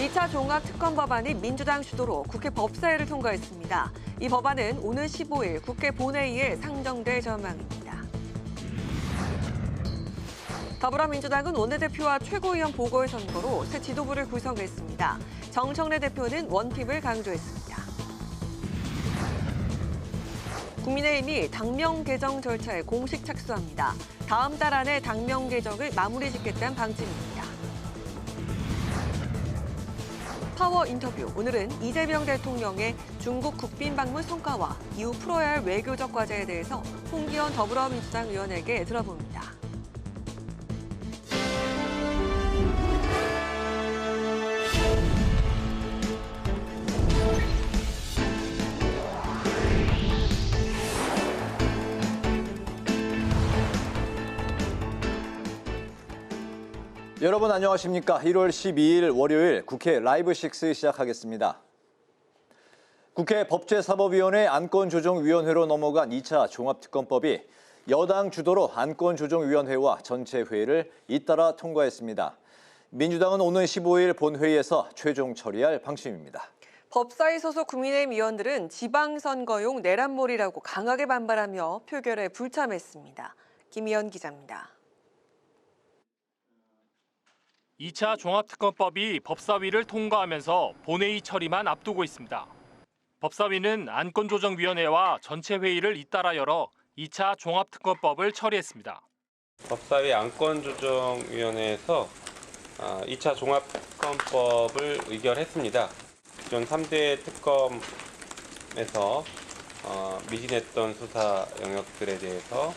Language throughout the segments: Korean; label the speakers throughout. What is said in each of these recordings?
Speaker 1: 2차 종합특검 법안이 민주당 주도로 국회 법사위를 통과했습니다. 이 법안은 오는 15일 국회 본회의에 상정될 전망입니다. 더불어민주당은 원내대표와 최고위원 보궐선거로 새 지도부를 구성했습니다. 정청래 대표는 원팀을 강조했습니다. 국민의힘이 당명 개정 절차에 공식 착수합니다. 다음 달 안에 당명 개정을 마무리 짓겠다는 방침입니다. 파워 인터뷰. 오늘은 이재명 대통령의 중국 국빈 방문 성과와 이후 풀어야 할 외교적 과제에 대해서 홍기현 더불어민주당 의원에게 들어봅니다.
Speaker 2: 여러분 안녕하십니까? 1월 12일 월요일 국회 라이브 6 시작하겠습니다. 국회 법제사법위원회 안건조정위원회로 넘어간 2차 종합특검법이 여당 주도로 안건조정위원회와 전체 회의를 잇따라 통과했습니다. 민주당은 오는 15일 본회의에서 최종 처리할 방침입니다.
Speaker 1: 법사위 소속 국민의힘 의원들은 지방선거용 내란몰이라고 강하게 반발하며 표결에 불참했습니다. 김희연 기자입니다.
Speaker 3: 2차 종합특검법이 법사위를 통과하면서 본회의 처리만 앞두고 있습니다. 법사위는 안건조정위원회와 전체 회의를 잇따라 열어 2차 종합특검법을 처리했습니다.
Speaker 4: 법사위 안건조정위원회에서 2차 종합특검법을 의결했습니다. 기존 3대 특검에서 미진했던 수사 영역들에 대해서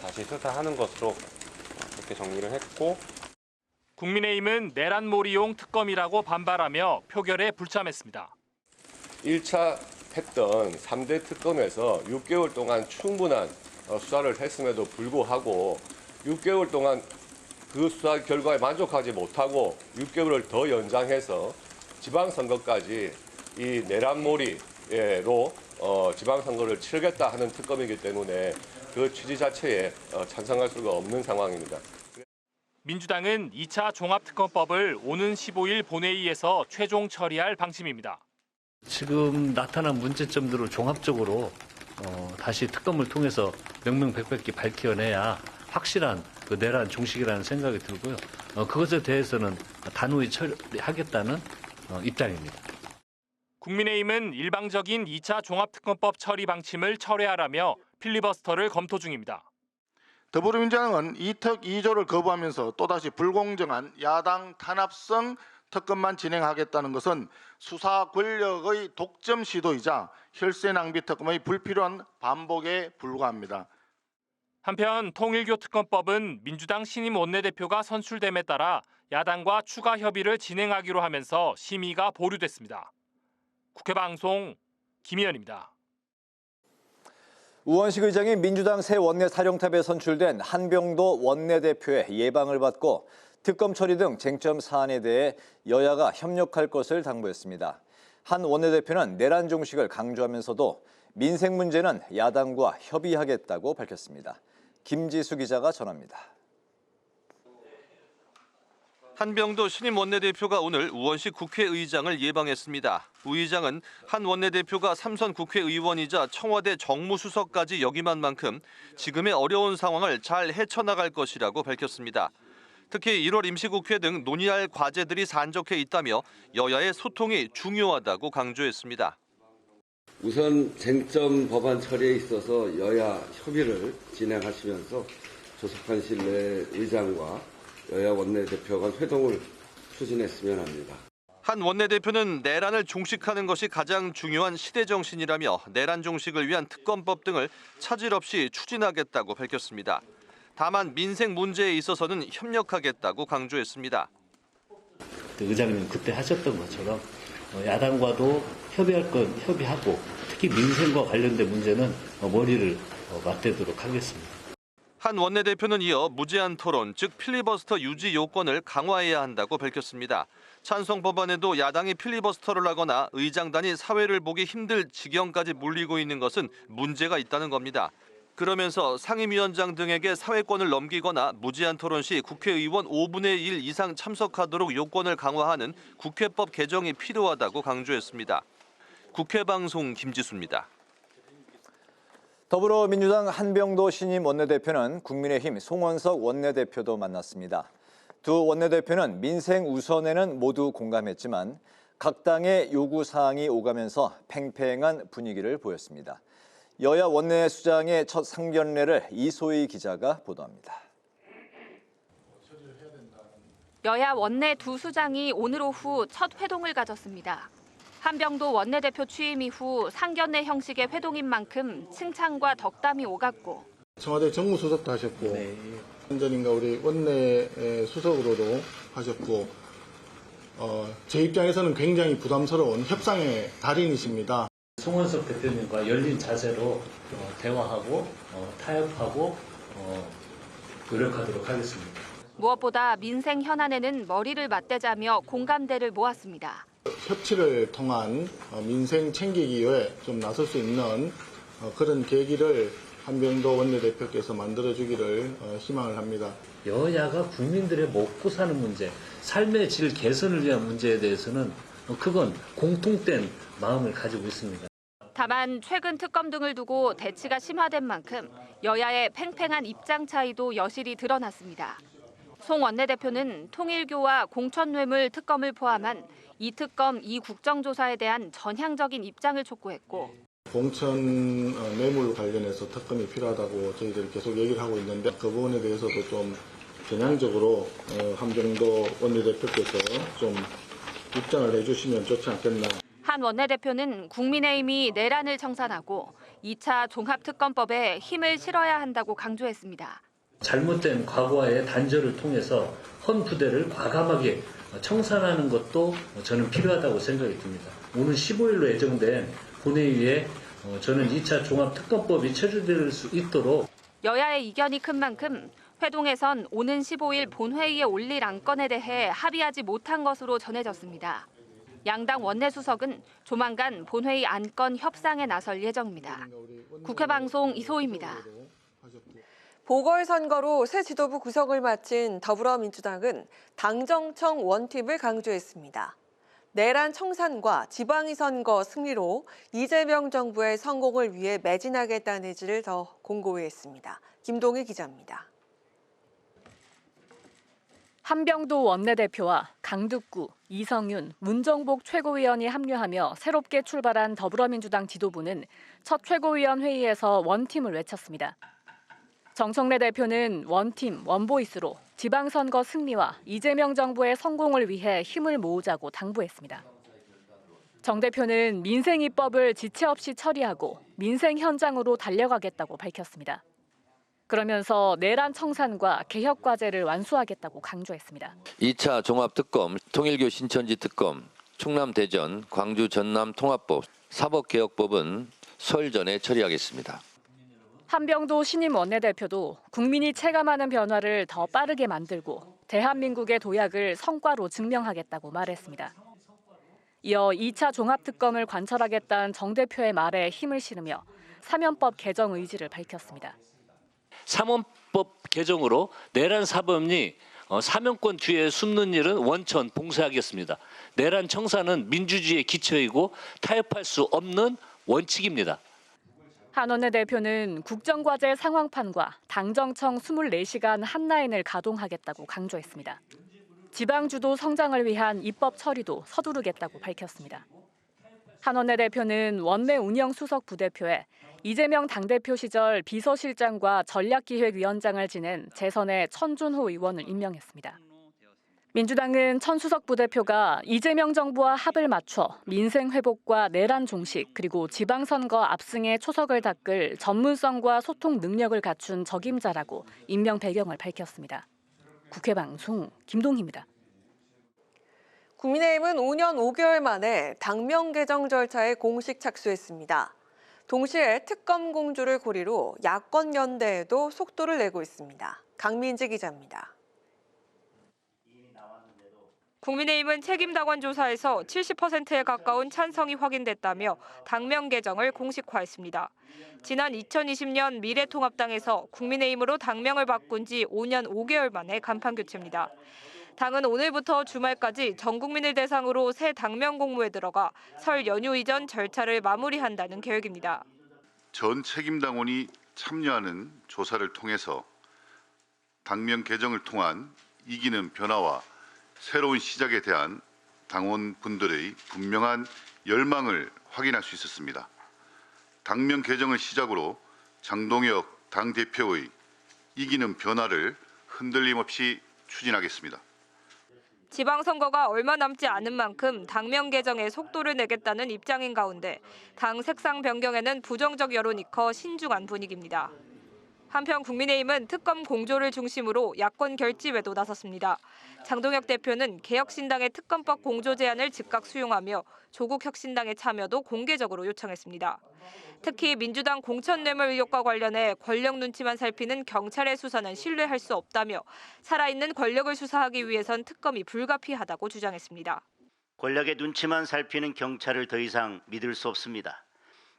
Speaker 4: 다시 수사하는 것으로 그렇게 정리를 했고,
Speaker 3: 국민의힘은 내란몰이용 특검이라고 반발하며 표결에 불참했습니다.
Speaker 5: 1차 했던 3대 특검에서 6개월 동안 충분한 수사를 했음에도 불구하고 6개월 동안 그 수사 결과에 만족하지 못하고 6개월을 더 연장해서 지방선거까지 이 내란몰이로 지방선거를 치르겠다 하는 특검이기 때문에 그 취지 자체에 찬성할 수가 없는 상황입니다.
Speaker 3: 민주당은 2차 종합특검법을 오는 15일 본회의에서 최종 처리할 방침입니다.
Speaker 6: 지금 나타난 문제점들을 종합적으로 다시 특검을 통해서 명명백백히 밝혀내야 확실한 그 내란 종식이라는 생각이 들고요. 그것에 대해서는 단호히 처리하겠다는 입장입니다.
Speaker 3: 국민의힘은 일방적인 2차 종합특검법 처리 방침을 철회하라며 필리버스터를 검토 중입니다.
Speaker 7: 더불어민주당은 이특 2조를 거부하면서 또다시 불공정한 야당 탄압성 특검만 진행하겠다는 것은 수사 권력의 독점 시도이자 혈세 낭비 특검의 불필요한 반복에 불과합니다.
Speaker 3: 한편 통일교 특검법은 민주당 신임 원내대표가 선출됨에 따라 야당과 추가 협의를 진행하기로 하면서 심의가 보류됐습니다. 국회방송 김희연입니다.
Speaker 2: 우원식 의장이 민주당 새 원내 사령탑에 선출된 한병도 원내대표의 예방을 받고 특검 처리 등 쟁점 사안에 대해 여야가 협력할 것을 당부했습니다. 한 원내대표는 내란 종식을 강조하면서도 민생 문제는 야당과 협의하겠다고 밝혔습니다. 김지수 기자가 전합니다.
Speaker 8: 한병도 신임 원내대표가 오늘 우원식 국회의장을 예방했습니다. 우 의장은 한 원내대표가 3선 국회의원이자 청와대 정무수석까지 역임한 만큼 지금의 어려운 상황을 잘 헤쳐나갈 것이라고 밝혔습니다. 특히 1월 임시국회 등 논의할 과제들이 산적해 있다며 여야의 소통이 중요하다고 강조했습니다.
Speaker 9: 우선 쟁점 법안 처리에 있어서 여야 협의를 진행하시면서 조석환 실내 의장과 여야 원내대표 간 회동을 추진했으면 합니다.
Speaker 8: 한 원내대표는 내란을 종식하는 것이 가장 중요한 시대정신이라며 내란 종식을 위한 특검법 등을 차질 없이 추진하겠다고 밝혔습니다. 다만 민생 문제에 있어서는 협력하겠다고 강조했습니다.
Speaker 6: 의장님 그때 하셨던 것처럼 야당과도 협의할 건 협의하고 특히 민생과 관련된 문제는 머리를 맞대도록 하겠습니다.
Speaker 8: 한 원내대표는 이어 무제한 토론, 즉 필리버스터 유지 요건을 강화해야 한다고 밝혔습니다. 찬성 법안에도 야당이 필리버스터를 하거나 의장단이 사회를 보기 힘들 지경까지 몰리고 있는 것은 문제가 있다는 겁니다. 그러면서 상임위원장 등에게 사회권을 넘기거나 무제한 토론 시 국회의원 5분의 1 이상 참석하도록 요건을 강화하는 국회법 개정이 필요하다고 강조했습니다. 국회방송 김지수입니다.
Speaker 2: 더불어민주당 한병도 신임 원내대표는 국민의힘 송원석 원내대표도 만났습니다. 두 원내대표는 민생 우선에는 모두 공감했지만 각 당의 요구사항이 오가면서 팽팽한 분위기를 보였습니다. 여야 원내수장의 첫 상견례를 이소희 기자가 보도합니다.
Speaker 10: 여야 원내 두 수장이 오늘 오후 첫 회동을 가졌습니다. 한병도 원내대표 취임 이후 상견례 형식의 회동인 만큼 칭찬과 덕담이 오갔고
Speaker 7: 청와대 정무수석도 하셨고 전인가 우리 원내 수석으로도 하셨고 제 입장에서는 굉장히 부담스러운 협상의 달인이십니다.
Speaker 6: 송원석 대표님과 열린 자세로 대화하고 타협하고 노력하도록 하겠습니다.
Speaker 10: 무엇보다 민생 현안에는 머리를 맞대자며 공감대를 모았습니다.
Speaker 7: 협치를 통한 민생 챙기기에 좀 나설 수 있는 그런 계기를 한병도 원내대표께서 만들어주기를 희망을 합니다.
Speaker 6: 여야가 국민들의 먹고 사는 문제, 삶의 질 개선을 위한 문제에 대해서는 그건 공통된 마음을 가지고 있습니다.
Speaker 10: 다만 최근 특검 등을 두고 대치가 심화된 만큼 여야의 팽팽한 입장 차이도 여실히 드러났습니다. 송 원내대표는 통일교와 공천뇌물 특검을 포함한 이 특검, 이 국정조사에 대한 전향적인 입장을 촉구했고
Speaker 7: 공천 뇌물 관련해서 특검이 필요하다고 저희들이 계속 얘기를 하고 있는데 그 부분에 대해서도 좀 전향적으로 한병도 원내대표께서 좀 입장을 해주시면 좋지 않겠나.
Speaker 10: 한 원내대표는 국민의힘이 내란을 청산하고 2차 종합특검법에 힘을 실어야 한다고 강조했습니다.
Speaker 6: 잘못된 과거와의 단절을 통해서 헌 부대를 과감하게 청산하는 것도 저는 필요하다고 생각이 듭니다. 오늘 15일로 예정된 본회의에 저는 2차 종합특검법이 체결될 수 있도록
Speaker 10: 여야의 이견이 큰 만큼 회동에선 오는 15일 본회의에 올릴 안건에 대해 합의하지 못한 것으로 전해졌습니다. 양당 원내수석은 조만간 본회의 안건 협상에 나설 예정입니다. 국회방송 이소희입니다.
Speaker 1: 보궐선거로 새 지도부 구성을 마친 더불어민주당은 당정청 원팀을 강조했습니다. 내란 청산과 지방위 선거 승리로 이재명 정부의 성공을 위해 매진하겠다는 의지를 더 공고히 했습니다. 김동희 기자입니다.
Speaker 11: 한병도 원내대표와 강득구, 이성윤, 문정복 최고위원이 합류하며 새롭게 출발한 더불어민주당 지도부는 첫 최고위원 회의에서 원팀을 외쳤습니다. 정청래 대표는 원팀, 원보이스로 지방선거 승리와 이재명 정부의 성공을 위해 힘을 모으자고 당부했습니다. 정 대표는 민생 입법을 지체 없이 처리하고 민생 현장으로 달려가겠다고 밝혔습니다. 그러면서 내란 청산과 개혁 과제를 완수하겠다고 강조했습니다.
Speaker 12: 2차 종합특검, 통일교 신천지 특검, 충남 대전, 광주 전남 통합법, 사법개혁법은 설 전에 처리하겠습니다.
Speaker 11: 한병도 신임 원내대표도 국민이 체감하는 변화를 더 빠르게 만들고 대한민국의 도약을 성과로 증명하겠다고 말했습니다. 이어 2차 종합특검을 관철하겠다는 정 대표의 말에 힘을 실으며 사면법 개정 의지를 밝혔습니다.
Speaker 13: 사면법 개정으로 내란 사범이 사면권 뒤에 숨는 일은 원천 봉쇄하겠습니다. 내란 청산은 민주주의의 기초이고 타협할 수 없는 원칙입니다.
Speaker 11: 한 원내대표는 국정과제 상황판과 당정청 24시간 핫라인을 가동하겠다고 강조했습니다. 지방주도 성장을 위한 입법 처리도 서두르겠다고 밝혔습니다. 한 원내대표는 원내 운영수석 부대표에 이재명 당대표 시절 비서실장과 전략기획위원장을 지낸 재선의 천준호 의원을 임명했습니다. 민주당은 천수석 부대표가 이재명 정부와 합을 맞춰 민생 회복과 내란 종식 그리고 지방선거 압승에 초석을 닦을 전문성과 소통 능력을 갖춘 적임자라고 임명 배경을 밝혔습니다. 국회방송 김동희입니다.
Speaker 1: 국민의힘은 5년 5개월 만에 당명 개정 절차에 공식 착수했습니다. 동시에 특검 공조를 고리로 야권 연대에도 속도를 내고 있습니다. 강민지 기자입니다.
Speaker 14: 국민의힘은 책임당원 조사에서 70%에 가까운 찬성이 확인됐다며 당명 개정을 공식화했습니다. 지난 2020년 미래통합당에서 국민의힘으로 당명을 바꾼 지 5년 5개월 만에 간판 교체입니다. 당은 오늘부터 주말까지 전 국민을 대상으로 새 당명 공모에 들어가 설 연휴 이전 절차를 마무리한다는 계획입니다.
Speaker 15: 전 책임당원이 참여하는 조사를 통해서 당명 개정을 통한 이기는 변화와 새로운 시작에 대한 당원분들의 분명한 열망을 확인할 수 있었습니다. 당명 개정을 시작으로 장동혁 당대표의 이기는 변화를 흔들림 없이 추진하겠습니다.
Speaker 14: 지방선거가 얼마 남지 않은 만큼 당명 개정에 속도를 내겠다는 입장인 가운데 당 색상 변경에는 부정적 여론이 커 신중한 분위기입니다. 한편 국민의힘은 특검 공조를 중심으로 야권 결집에도 나섰습니다. 장동혁 대표는 개혁신당의 특검법 공조 제안을 즉각 수용하며 조국혁신당의 참여도 공개적으로 요청했습니다. 특히 민주당 공천뇌물 의혹과 관련해 권력 눈치만 살피는 경찰의 수사는 신뢰할 수 없다며 살아있는 권력을 수사하기 위해선 특검이 불가피하다고 주장했습니다.
Speaker 16: 권력의 눈치만 살피는 경찰을 더 이상 믿을 수 없습니다.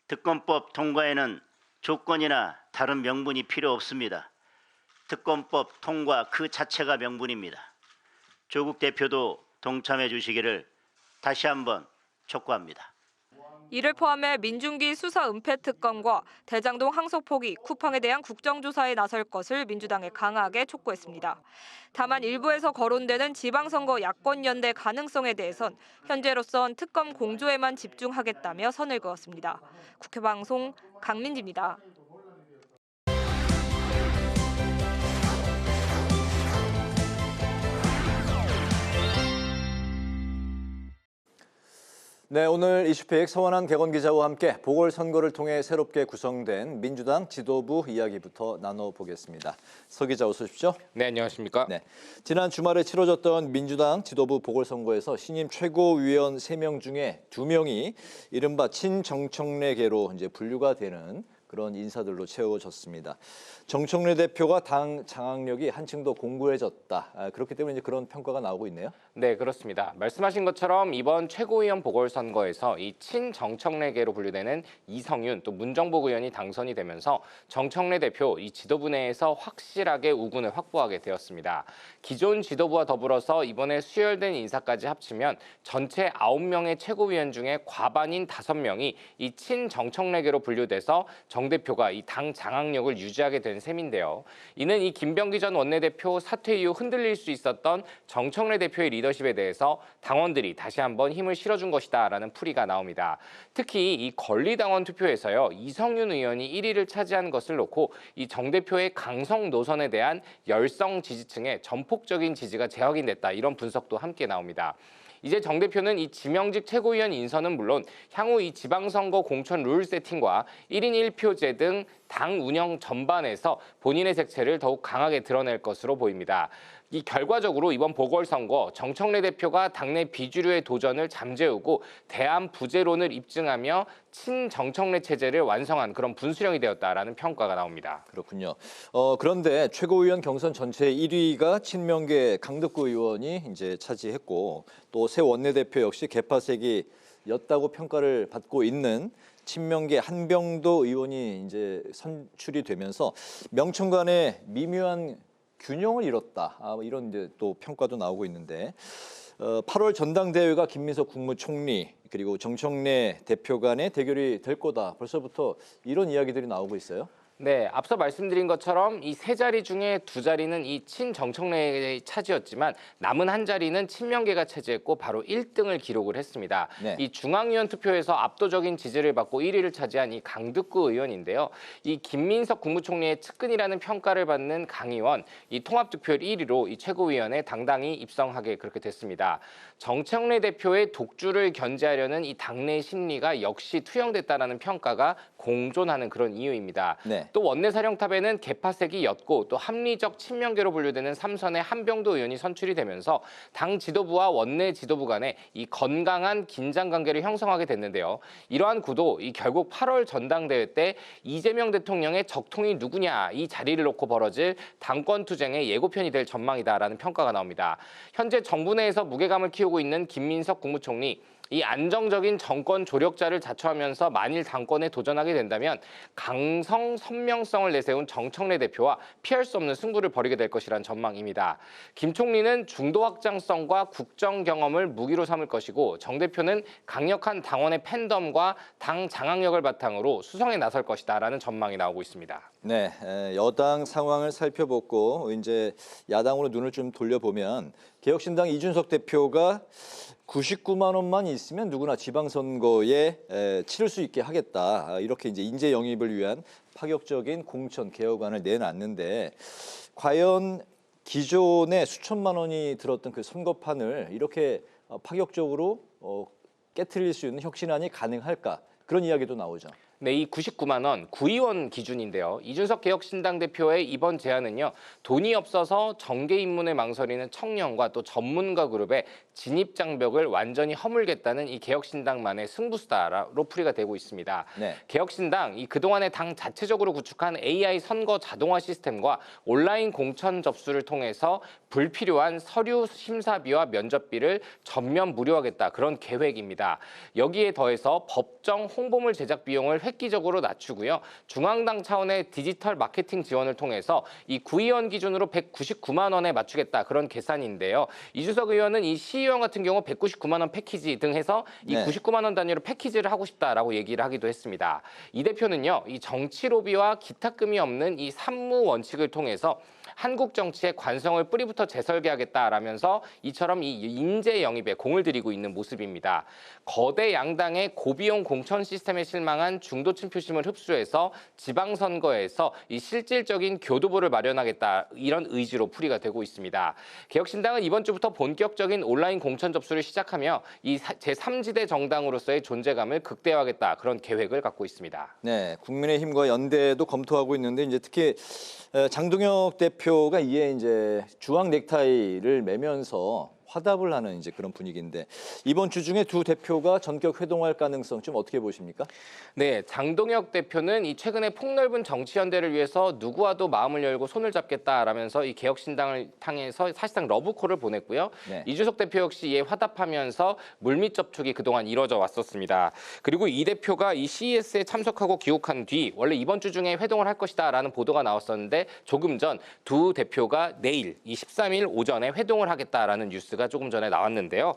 Speaker 16: 특검법 통과에는 조건이나 다른 명분이 필요 없습니다. 특검법 통과 그 자체가 명분입니다. 조국 대표도 동참해 주시기를 다시 한번 촉구합니다.
Speaker 14: 이를 포함해 민중기 수사 은폐 특검과 대장동 항소 포기, 쿠팡에 대한 국정조사에 나설 것을 민주당에 강하게 촉구했습니다. 다만 일부에서 거론되는 지방선거 야권 연대 가능성에 대해선 현재로선 특검 공조에만 집중하겠다며 선을 그었습니다. 국회 방송 강민지입니다.
Speaker 2: 네, 오늘 이슈픽 서원한 개건 기자와 함께 보궐선거를 통해 새롭게 구성된 민주당 지도부 이야기부터 나눠보겠습니다. 서 기자 어서 오십시오.
Speaker 17: 네, 안녕하십니까.
Speaker 2: 네, 지난 주말에 치러졌던 민주당 지도부 보궐선거에서 신임 최고위원 3명 중에 2명이 이른바 친정청래계로 이제 분류가 되는 그런 인사들로 채워졌습니다. 정청래 대표가 당 장악력이 한층 더 공고해졌다. 그렇기 때문에 이제 그런 평가가 나오고 있네요.
Speaker 17: 네, 그렇습니다. 말씀하신 것처럼 이번 최고위원 보궐선거에서 이 친정청래계로 분류되는 이성윤 또 문정복 의원이 당선이 되면서 정청래 대표 이 지도부 내에서 확실하게 우군을 확보하게 되었습니다. 기존 지도부와 더불어서 이번에 수혈된 인사까지 합치면 전체 9명의 최고위원 중에 과반인 5명이 이 친정청래계로 분류돼서 정 대표가 이 당 장악력을 유지하게 된 셈인데요. 이는 이 김병기 전 원내대표 사퇴 이후 흔들릴 수 있었던 정청래 대표의 리더십에 대해서 당원들이 다시 한번 힘을 실어준 것이다라는 풀이가 나옵니다. 특히 이 권리당원 투표에서요. 이성윤 의원이 1위를 차지한 것을 놓고 이 정 대표의 강성 노선에 대한 열성 지지층의 전폭적인 지지가 재확인됐다. 이런 분석도 함께 나옵니다. 이제 정 대표는 이 지명직 최고위원 인선은 물론 향후 이 지방선거 공천 룰 세팅과 1인 1표제 등 당 운영 전반에서 본인의 색채를 더욱 강하게 드러낼 것으로 보입니다. 이 결과적으로 이번 보궐선거 정청래 대표가 당내 비주류의 도전을 잠재우고 대안 부재론을 입증하며 친정청래 체제를 완성한 그런 분수령이 되었다라는 평가가 나옵니다.
Speaker 2: 그렇군요. 그런데 최고위원 경선 전체 1위가 친명계 강덕구 의원이 이제 차지했고 또 새 원내대표 역시 개파색이였다고 평가를 받고 있는 친명계 한병도 의원이 이제 선출이 되면서 명청 간의 미묘한 균형을 이뤘다. 이런 이제 또 평가도 나오고 있는데 8월 전당대회가 김민석 국무총리 그리고 정청래 대표 간의 대결이 될 거다. 벌써부터 이런 이야기들이 나오고 있어요.
Speaker 17: 네, 앞서 말씀드린 것처럼 이 3자리 중에 2자리는 이 친정청래의 차지였지만 남은 한 자리는 친명계가 차지했고 바로 1등을 기록을 했습니다.
Speaker 2: 네.
Speaker 17: 이 중앙위원 투표에서 압도적인 지지를 받고 1위를 차지한 이 강득구 의원인데요. 이 김민석 국무총리의 측근이라는 평가를 받는 강 의원, 이 통합투표율 1위로 이 최고위원에 당당히 입성하게 그렇게 됐습니다. 정청래 대표의 독주를 견제하려는 이 당내 심리가 역시 투영됐다라는 평가가 공존하는 그런 이유입니다.
Speaker 2: 네.
Speaker 17: 또 원내 사령탑에는 개파색이 옅고 또 합리적 친명계로 분류되는 삼선의 한병도 의원이 선출이 되면서 당 지도부와 원내 지도부 간에 이 건강한 긴장 관계를 형성하게 됐는데요. 이러한 구도 결국 8월 전당대회 때 이재명 대통령의 적통이 누구냐 이 자리를 놓고 벌어질 당권 투쟁의 예고편이 될 전망이다라는 평가가 나옵니다. 현재 정부 내에서 무게감을 키우고 있는 김민석 국무총리 이 안정적인 정권 조력자를 자처하면서 만일 당권에 도전하게 된다면 강성 선명성을 내세운 정청래 대표와 피할 수 없는 승부를 벌이게 될 것이란 전망입니다. 김 총리는 중도 확장성과 국정 경험을 무기로 삼을 것이고 정 대표는 강력한 당원의 팬덤과 당 장악력을 바탕으로 수성에 나설 것이다라는 전망이 나오고 있습니다.
Speaker 2: 네, 여당 상황을 살펴보고 이제 야당으로 눈을 좀 돌려보면 개혁신당 이준석 대표가 99만 원만 있으면 누구나 지방선거에 치를 수 있게 하겠다. 이렇게 이제 인재 영입을 위한 파격적인 공천 개혁안을 내놨는데 과연 기존에 수천만 원이 들었던 그 선거판을 이렇게 파격적으로 깨트릴 수 있는 혁신안이 가능할까? 그런 이야기도 나오죠.
Speaker 17: 네, 이 99만 원 구의원 기준인데요. 이준석 개혁신당 대표의 이번 제안은요. 돈이 없어서 정계 입문에 망설이는 청년과 또 전문가 그룹의 진입 장벽을 완전히 허물겠다는 이 개혁신당만의 승부수다로 풀이가 되고 있습니다.
Speaker 2: 네.
Speaker 17: 개혁신당 이 그동안의 당 자체적으로 구축한 AI 선거 자동화 시스템과 온라인 공천 접수를 통해서 불필요한 서류 심사비와 면접비를 전면 무료하겠다 그런 계획입니다. 여기에 더해서 법정 홍보물 제작 비용을 획기적으로 낮추고요. 중앙당 차원의 디지털 마케팅 지원을 통해서 이 구의원 기준으로 199만 원에 맞추겠다 그런 계산인데요. 이준석 의원은 이 시의원 같은 경우 199만 원 패키지 등 해서 이 99만 원 단위로 패키지를 하고 싶다라고 얘기를 하기도 했습니다. 이 대표는요. 이 정치 로비와 기탁금이 없는 이 산무 원칙을 통해서 한국 정치의 관성을 뿌리부터 재설계하겠다라면서 이처럼 이 인재 영입에 공을 들이고 있는 모습입니다. 거대 양당의 고비용 공천 시스템에 실망한 중도층 표심을 흡수해서 지방선거에서 이 실질적인 교두보를 마련하겠다 이런 의지로 풀이가 되고 있습니다. 개혁신당은 이번 주부터 본격적인 온라인 공천 접수를 시작하며 이 제3지대 정당으로서의 존재감을 극대화하겠다 그런 계획을 갖고 있습니다.
Speaker 2: 네, 국민의힘과 연대도 검토하고 있는데 이제 특히 장동혁 대표가 이에 이제 주황 넥타이를 매면서 화답을 하는 이제 그런 분위기인데 이번 주 중에 두 대표가 전격 회동할 가능성 좀 어떻게 보십니까?
Speaker 17: 네, 장동혁 대표는 이 최근에 폭넓은 정치 연대를 위해서 누구와도 마음을 열고 손을 잡겠다라면서 이 개혁신당을 향해서 사실상 러브콜을 보냈고요.
Speaker 2: 네.
Speaker 17: 이준석 대표 역시 이에 화답하면서 물밑 접촉이 그동안 이뤄져 왔었습니다. 그리고 이 대표가 이 CES에 참석하고 귀국한 뒤 원래 이번 주 중에 회동을 할 것이다라는 보도가 나왔었는데 조금 전 두 대표가 내일 이 13일 오전에 회동을 하겠다라는 뉴스가 조금 전에 나왔는데요.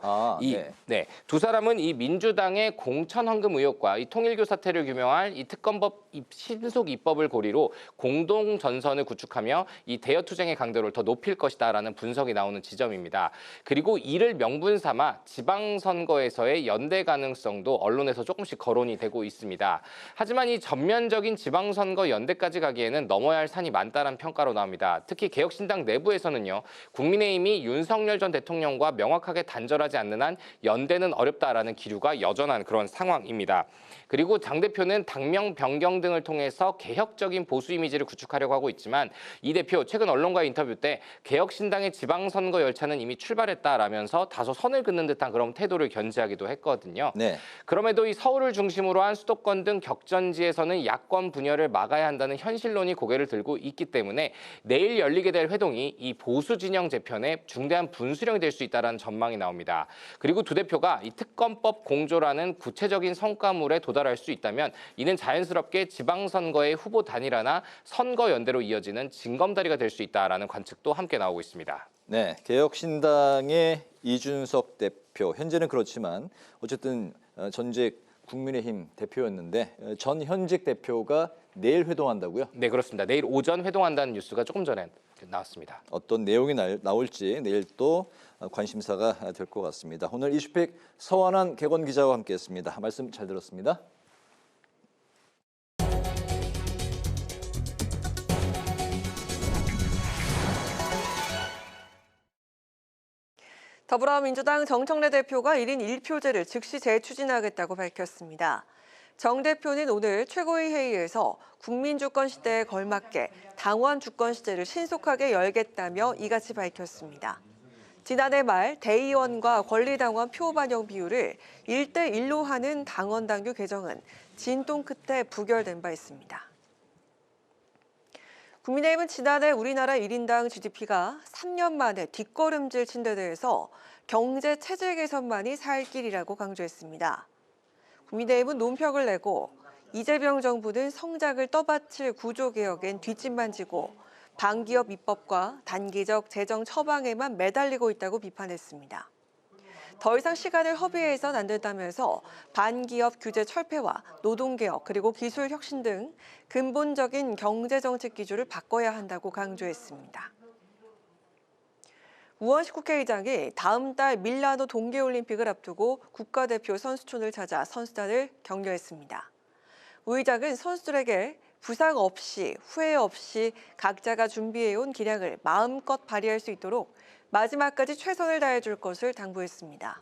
Speaker 17: 두 사람은 이 민주당의 공천 헌금 의혹과 이 통일교 사태를 규명할 이 특검법 신속 입법을 고리로 공동 전선을 구축하며 이 대여 투쟁의 강도를 더 높일 것이다라는 분석이 나오는 지점입니다. 그리고 이를 명분 삼아 지방선거에서의 연대 가능성도 언론에서 조금씩 거론이 되고 있습니다. 하지만 이 전면적인 지방선거 연대까지 가기에는 넘어야 할 산이 많다는 평가로 나옵니다. 특히 개혁신당 내부에서는요. 국민의힘이 윤석열 전 대통령과 명확하게 단절하지 않는 한 연대는 어렵다라는 기류가 여전한 그런 상황입니다. 그리고 당 대표는 당명 변경 등을 통해서 개혁적인 보수 이미지를 구축하려고 하고 있지만 이 대표 최근 언론과의 인터뷰 때 개혁신당의 지방선거 열차는 이미 출발했다라면서 다소 선을 긋는 듯한 그런 태도를 견지하기도 했거든요.
Speaker 2: 네.
Speaker 17: 그럼에도 이 서울을 중심으로 한 수도권 등 격전지에서는 야권 분열을 막아야 한다는 현실론이 고개를 들고 있기 때문에 내일 열리게 될 회동이 이 보수 진영 재편의 중대한 분수령이 될 수 있다는 전망이 나옵니다. 그리고 두 대표가 이 특검법 공조라는 구체적인 성과물에 도달할 수 있다면 이는 자연스럽게 지방선거의 후보 단일화나 선거 연대로 이어지는 징검다리가 될 수 있다라는 관측도 함께 나오고 있습니다.
Speaker 2: 네, 개혁신당의 이준석 대표 현재는 그렇지만 어쨌든 전직 국민의힘 대표였는데 전 현직 대표가 내일 회동한다고요?
Speaker 17: 네, 그렇습니다. 내일 오전 회동한다는 뉴스가 조금 전에 나왔습니다.
Speaker 2: 어떤 내용이 나올지 내일 또 관심사가 될 것 같습니다. 오늘 이슈픽 서완환 개건 기자와 함께했습니다. 말씀 잘 들었습니다.
Speaker 1: 더불어민주당 정청래 대표가 1인 1표제를 즉시 재추진하겠다고 밝혔습니다. 정 대표는 오늘 최고위 회의에서 국민주권 시대에 걸맞게 당원 주권 시대를 신속하게 열겠다며 이같이 밝혔습니다. 지난해 말 대의원과 권리당원 표 반영 비율을 1대1로 하는 당원 당규 개정은 진통 끝에 부결된 바 있습니다. 국민의힘은 지난해 우리나라 1인당 GDP가 3년 만에 뒷걸음질 친 데 대해서 경제 체질 개선만이 살 길이라고 강조했습니다. 국민의힘은 논평을 내고 이재명 정부는 성장을 떠받칠 구조개혁엔 뒷짐만 지고 반기업 입법과 단기적 재정 처방에만 매달리고 있다고 비판했습니다. 더 이상 시간을 허비해선 안 된다면서 반기업 규제 철폐와 노동개혁 그리고 기술 혁신 등 근본적인 경제정책 기조를 바꿔야 한다고 강조했습니다. 우원식 국회의장이 다음 달 밀라노 동계올림픽을 앞두고 국가대표 선수촌을 찾아 선수단을 격려했습니다. 우 의장은 선수들에게 부상 없이 후회 없이 각자가 준비해온 기량을 마음껏 발휘할 수 있도록 마지막까지 최선을 다해줄 것을 당부했습니다.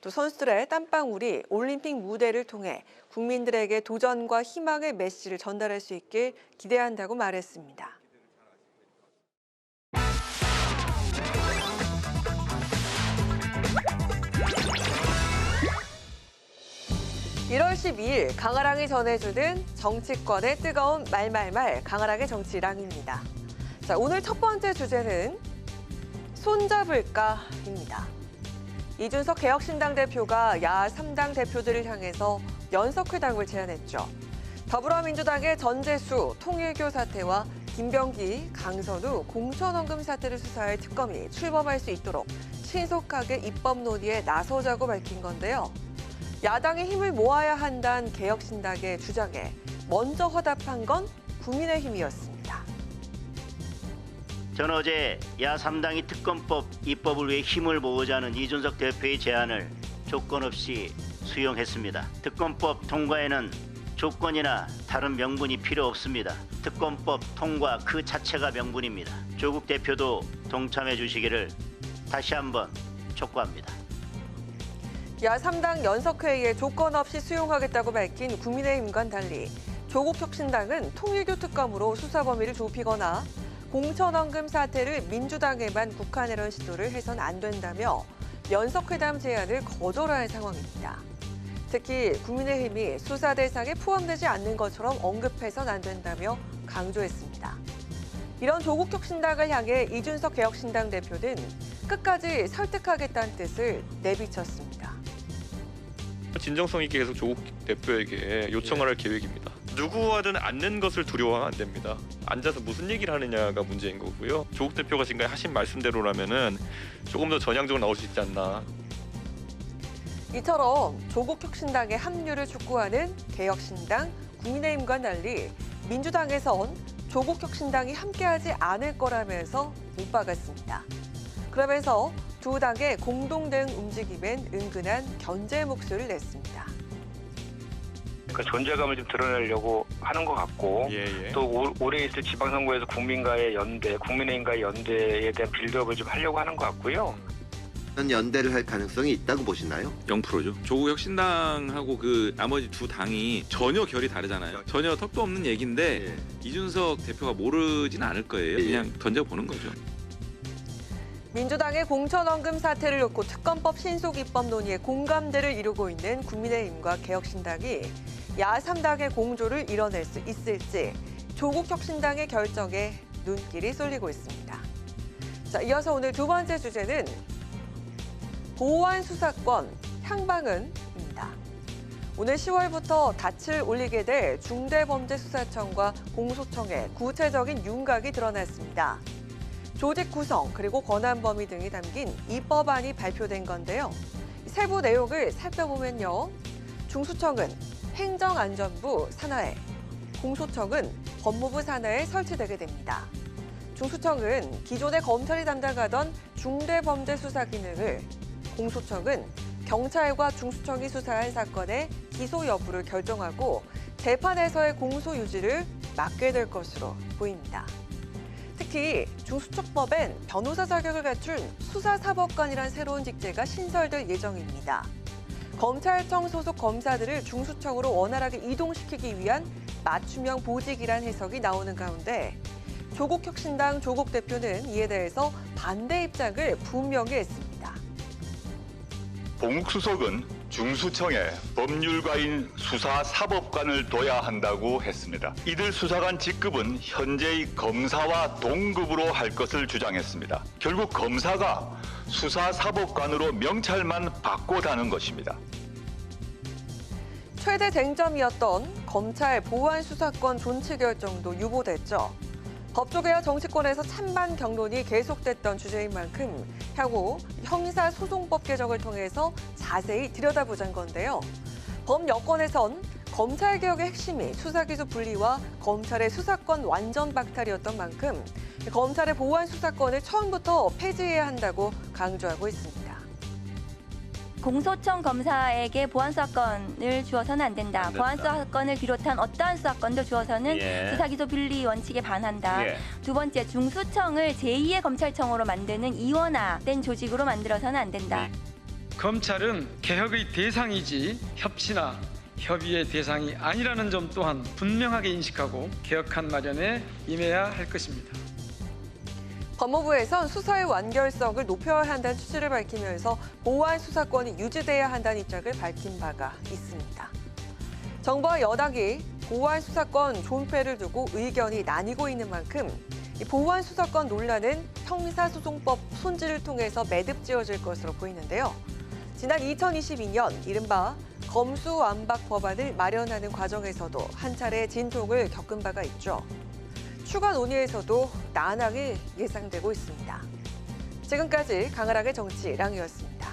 Speaker 1: 또 선수들의 땀방울이 올림픽 무대를 통해 국민들에게 도전과 희망의 메시지를 전달할 수 있길 기대한다고 말했습니다. (1월 12일) 강아랑이 전해주는 정치권의 뜨거운 말말말 강아랑의 정치랑입니다. 자, 오늘 첫 번째 주제는 손잡을까입니다. 이준석 개혁신당 대표가 야하 3당 대표들을 향해서 연석회담을 제안했죠. 더불어민주당의 전재수 통일교 사태와 김병기, 강선우 공천원금 사태를 수사할 특검이 출범할 수 있도록 신속하게 입법 논의에 나서자고 밝힌 건데요. 야당이 힘을 모아야 한다는 개혁신당의 주장에 먼저 화답한 건 국민의힘이었습니다.
Speaker 16: 저는 어제 야 3당이 특검법 입법을 위해 힘을 모으자는 이준석 대표의 제안을 조건 없이 수용했습니다. 특검법 통과에는 조건이나 다른 명분이 필요 없습니다. 특검법 통과 그 자체가 명분입니다. 조국 대표도 동참해 주시기를 다시 한번 촉구합니다.
Speaker 1: 야 3당 연석회의에 조건 없이 수용하겠다고 밝힌 국민의힘과는 달리 조국 혁신당은 통일교 특검으로 수사 범위를 좁히거나 공천원금 사태를 민주당에만 국한하려는 시도를 해선 안 된다며 연석회담 제안을 거절한 상황입니다. 특히 국민의힘이 수사 대상에 포함되지 않는 것처럼 언급해선 안 된다며 강조했습니다. 이런 조국 혁신당을 향해 이준석 개혁신당 대표는 끝까지 설득하겠다는 뜻을 내비쳤습니다.
Speaker 18: 진정성 있게 계속 조국 대표에게 요청을 할 계획입니다. 누구와든 앉는 것을 두려워하면 안 됩니다. 앉아서 무슨 얘기를 하느냐가 문제인 거고요. 조국 대표가 지금까지 하신 말씀대로라면은 조금 더 전향적으로 나올 수 있지 않나.
Speaker 1: 이처럼 조국 혁신당의 합류를 촉구하는 개혁신당, 국민의힘과는 달리 민주당에선 조국 혁신당이 함께하지 않을 거라면서 못 박았습니다. 그러면서 두 당의 공동 대응 움직임엔 은근한 견제 목소리를 냈습니다.
Speaker 19: 그러니까 존재감을 좀 드러내려고 하는 것 같고 또 올해 있을 지방선거에서 국민과의 연대, 국민의힘과의 연대에 대한 빌드업을 좀 하려고 하는 것 같고요.
Speaker 20: 연대를 할 가능성이 있다고 보시나요?
Speaker 21: 0%죠. 조국 혁신당하고 그 나머지 두 당이 전혀 결이 다르잖아요. 전혀 턱도 없는 얘기인데 이준석 대표가 모르진 않을 거예요. 그냥 던져보는 거죠.
Speaker 1: 민주당의 공천원금 사태를 놓고 특검법 신속 입법 논의에 공감대를 이루고 있는 국민의힘과 개혁신당이 야 3당의 공조를 이뤄낼 수 있을지 조국 혁신당의 결정에 눈길이 쏠리고 있습니다. 자, 이어서 오늘 두 번째 주제는 보완 수사권 향방은입니다. 오늘 10월부터 닻을 올리게 될 중대범죄수사청과 공소청의 구체적인 윤곽이 드러났습니다. 조직 구성 그리고 권한 범위 등이 담긴 입법안이 발표된 건데요. 세부 내용을 살펴보면요. 중수청은 행정안전부 산하에, 공소청은 법무부 산하에 설치되게 됩니다. 중수청은 기존에 검찰이 담당하던 중대범죄수사 기능을, 공소청은 경찰과 중수청이 수사한 사건의 기소 여부를 결정하고 재판에서의 공소 유지를 맡게 될 것으로 보입니다. 특히 중수청법엔 변호사 자격을 갖춘 수사사법관이란 새로운 직제가 신설될 예정입니다. 검찰청 소속 검사들을 중수청으로 원활하게 이동시키기 위한 맞춤형 보직이란 해석이 나오는 가운데 조국혁신당 조국 대표는 이에 대해서 반대 입장을 분명히 했습니다.
Speaker 4: 공수석은 중수청에 법률가인 수사사법관을 둬야 한다고 했습니다. 이들 수사관 직급은 현재의 검사와 동급으로 할 것을 주장했습니다. 결국 검사가 수사사법관으로 명찰만 바꿔다는 것입니다.
Speaker 1: 최대 쟁점이었던 검찰 보안 수사권 존치 결정도 유보됐죠. 법조계와 정치권에서 찬반 경론이 계속됐던 주제인 만큼 향후 형사소송법 개정을 통해서 자세히 들여다보자는 건데요. 범여권에선 검찰개혁의 핵심이 수사기소 분리와 검찰의 수사권 완전 박탈이었던 만큼 검찰의 보안 수사권을 처음부터 폐지해야 한다고 강조하고 있습니다.
Speaker 22: 공소청 검사에게 보안 수사권을 주어서는 안 된다. 보안 수사권을 비롯한 어떠한 수사권도 주어서는 수사기소 분리 원칙에 반한다. 두 번째, 중수청을 제2의 검찰청으로 만드는 이원화된 조직으로 만들어서는 안 된다.
Speaker 23: 검찰은 개혁의 대상이지 협치나 협의의 대상이 아니라는 점 또한 분명하게 인식하고 개혁안 마련에 임해야 할 것입니다.
Speaker 1: 법무부에선 수사의 완결성을 높여야 한다는 취지를 밝히면서 보안 수사권이 유지돼야 한다는 입장을 밝힌 바가 있습니다. 정부와 여당이 보안 수사권 존폐를 두고 의견이 나뉘고 있는 만큼 이 보안 수사권 논란은 형사소송법 손질을 통해서 매듭지어질 것으로 보이는데요. 지난 2022년 이른바 검수완박 법안을 마련하는 과정에서도 한 차례 진통을 겪은 바가 있죠. 추가 논의에서도 난항이 예상되고 있습니다. 지금까지 강하락의 정치랑이었습니다.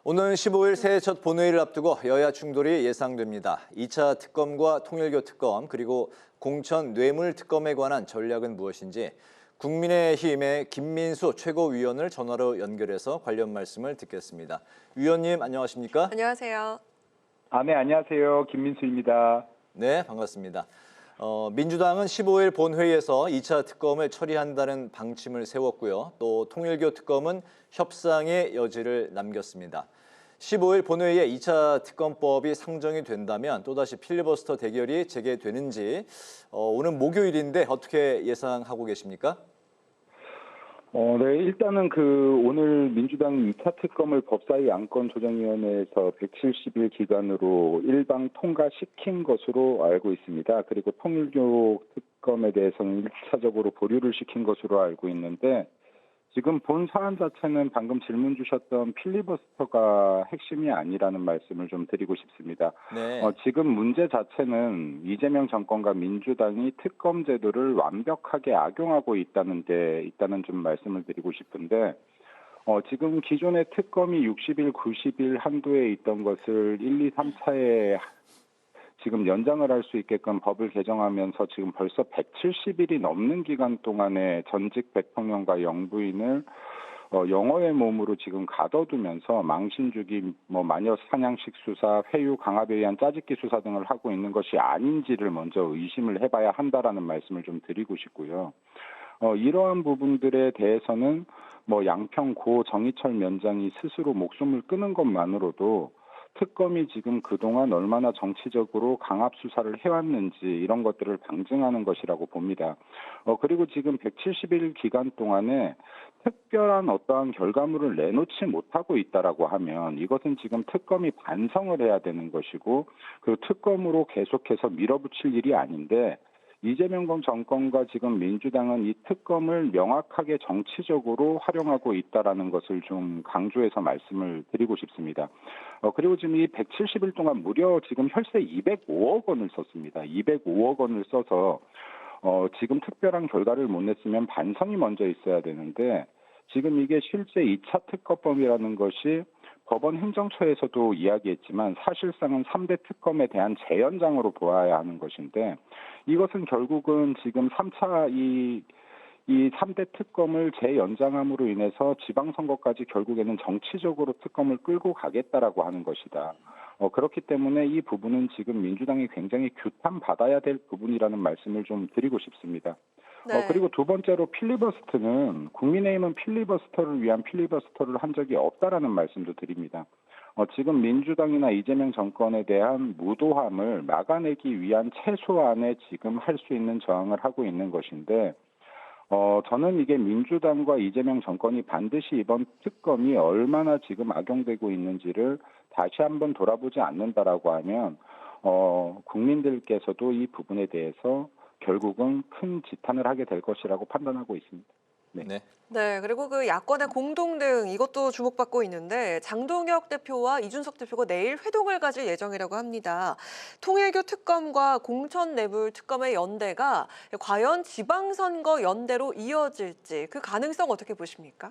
Speaker 2: 오는 15일 새해 첫 본회의를 앞두고 여야 충돌이 예상됩니다. 2차 특검과 통일교 특검 그리고 공천 뇌물 특검에 관한 전략은 무엇인지 국민의힘의 김민수 최고위원을 전화로 연결해서 관련 말씀을 듣겠습니다. 위원님 안녕하십니까?
Speaker 1: 안녕하세요.
Speaker 24: 네, 안녕하세요. 김민수입니다.
Speaker 2: 네, 반갑습니다. 민주당은 15일 본회의에서 2차 특검을 처리한다는 방침을 세웠고요. 또 통일교 특검은 협상의 여지를 남겼습니다. 15일 본회의에 2차 특검법이 상정이 된다면 또다시 필리버스터 대결이 재개되는지 오는 목요일인데 어떻게 예상하고 계십니까?
Speaker 24: 네, 일단은 오늘 민주당이 2차 특검을 법사위 안건조정위원회에서 170일 기간으로 일방 통과시킨 것으로 알고 있습니다. 그리고 통일교 특검에 대해서는 1차적으로 보류를 시킨 것으로 알고 있는데 지금 본 사안 자체는 방금 질문 주셨던 필리버스터가 핵심이 아니라는 말씀을 좀 드리고 싶습니다.
Speaker 2: 네.
Speaker 24: 지금 문제 자체는 이재명 정권과 민주당이 특검 제도를 완벽하게 악용하고 있다는 좀 말씀을 드리고 싶은데 지금 기존의 특검이 60일, 90일 한도에 있던 것을 1, 2, 3차에 지금 연장을 할 수 있게끔 법을 개정하면서 지금 벌써 170일이 넘는 기간 동안에 전직 대통령과 영부인을 영어의 몸으로 지금 가둬두면서 망신주기, 마녀 사냥식 수사, 회유 강압에 의한 짜집기 수사 등을 하고 있는 것이 아닌지를 먼저 의심을 해봐야 한다라는 말씀을 좀 드리고 싶고요. 이러한 부분들에 대해서는 양평 고 정희철 위원장이 스스로 목숨을 끊은 것만으로도 특검이 지금 그동안 얼마나 정치적으로 강압 수사를 해왔는지 이런 것들을 방증하는 것이라고 봅니다. 그리고 지금 170일 기간 동안에 특별한 어떠한 결과물을 내놓지 못하고 있다라고 하면 이것은 지금 특검이 반성을 해야 되는 것이고 그 특검으로 계속해서 밀어붙일 일이 아닌데 이재명 정권과 지금 민주당은 이 특검을 명확하게 정치적으로 활용하고 있다라는 것을 좀 강조해서 말씀을 드리고 싶습니다. 그리고 지금 이 170일 동안 무려 지금 혈세 205억 원을 썼습니다. 205억 원을 써서 지금 특별한 결과를 못 냈으면 반성이 먼저 있어야 되는데 지금 이게 실제 2차 특검법이라는 것이 법원 행정처에서도 이야기했지만 사실상은 3대 특검에 대한 재연장으로 보아야 하는 것인데 이것은 결국은 지금 3차 이 3대 특검을 재연장함으로 인해서 지방선거까지 결국에는 정치적으로 특검을 끌고 가겠다라고 하는 것이다. 그렇기 때문에 이 부분은 지금 민주당이 굉장히 규탄받아야 될 부분이라는 말씀을 좀 드리고 싶습니다.
Speaker 1: 네.
Speaker 24: 그리고 두 번째로 필리버스터는 국민의힘은 필리버스터를 위한 필리버스터를 한 적이 없다라는 말씀도 드립니다. 지금 민주당이나 이재명 정권에 대한 무도함을 막아내기 위한 최소한의 지금 할 수 있는 저항을 하고 있는 것인데 저는 이게 민주당과 이재명 정권이 반드시 이번 특검이 얼마나 지금 악용되고 있는지를 다시 한번 돌아보지 않는다라고 하면 국민들께서도 이 부분에 대해서 결국은 큰 지탄을 하게 될 것이라고 판단하고 있습니다.
Speaker 2: 네.
Speaker 1: 네, 그리고 그 야권의 공동대응 이것도 주목받고 있는데 장동혁 대표와 이준석 대표가 내일 회동을 가질 예정이라고 합니다. 통일교 특검과 공천뇌물 특검의 연대가 과연 지방선거 연대로 이어질지 그 가능성 어떻게 보십니까?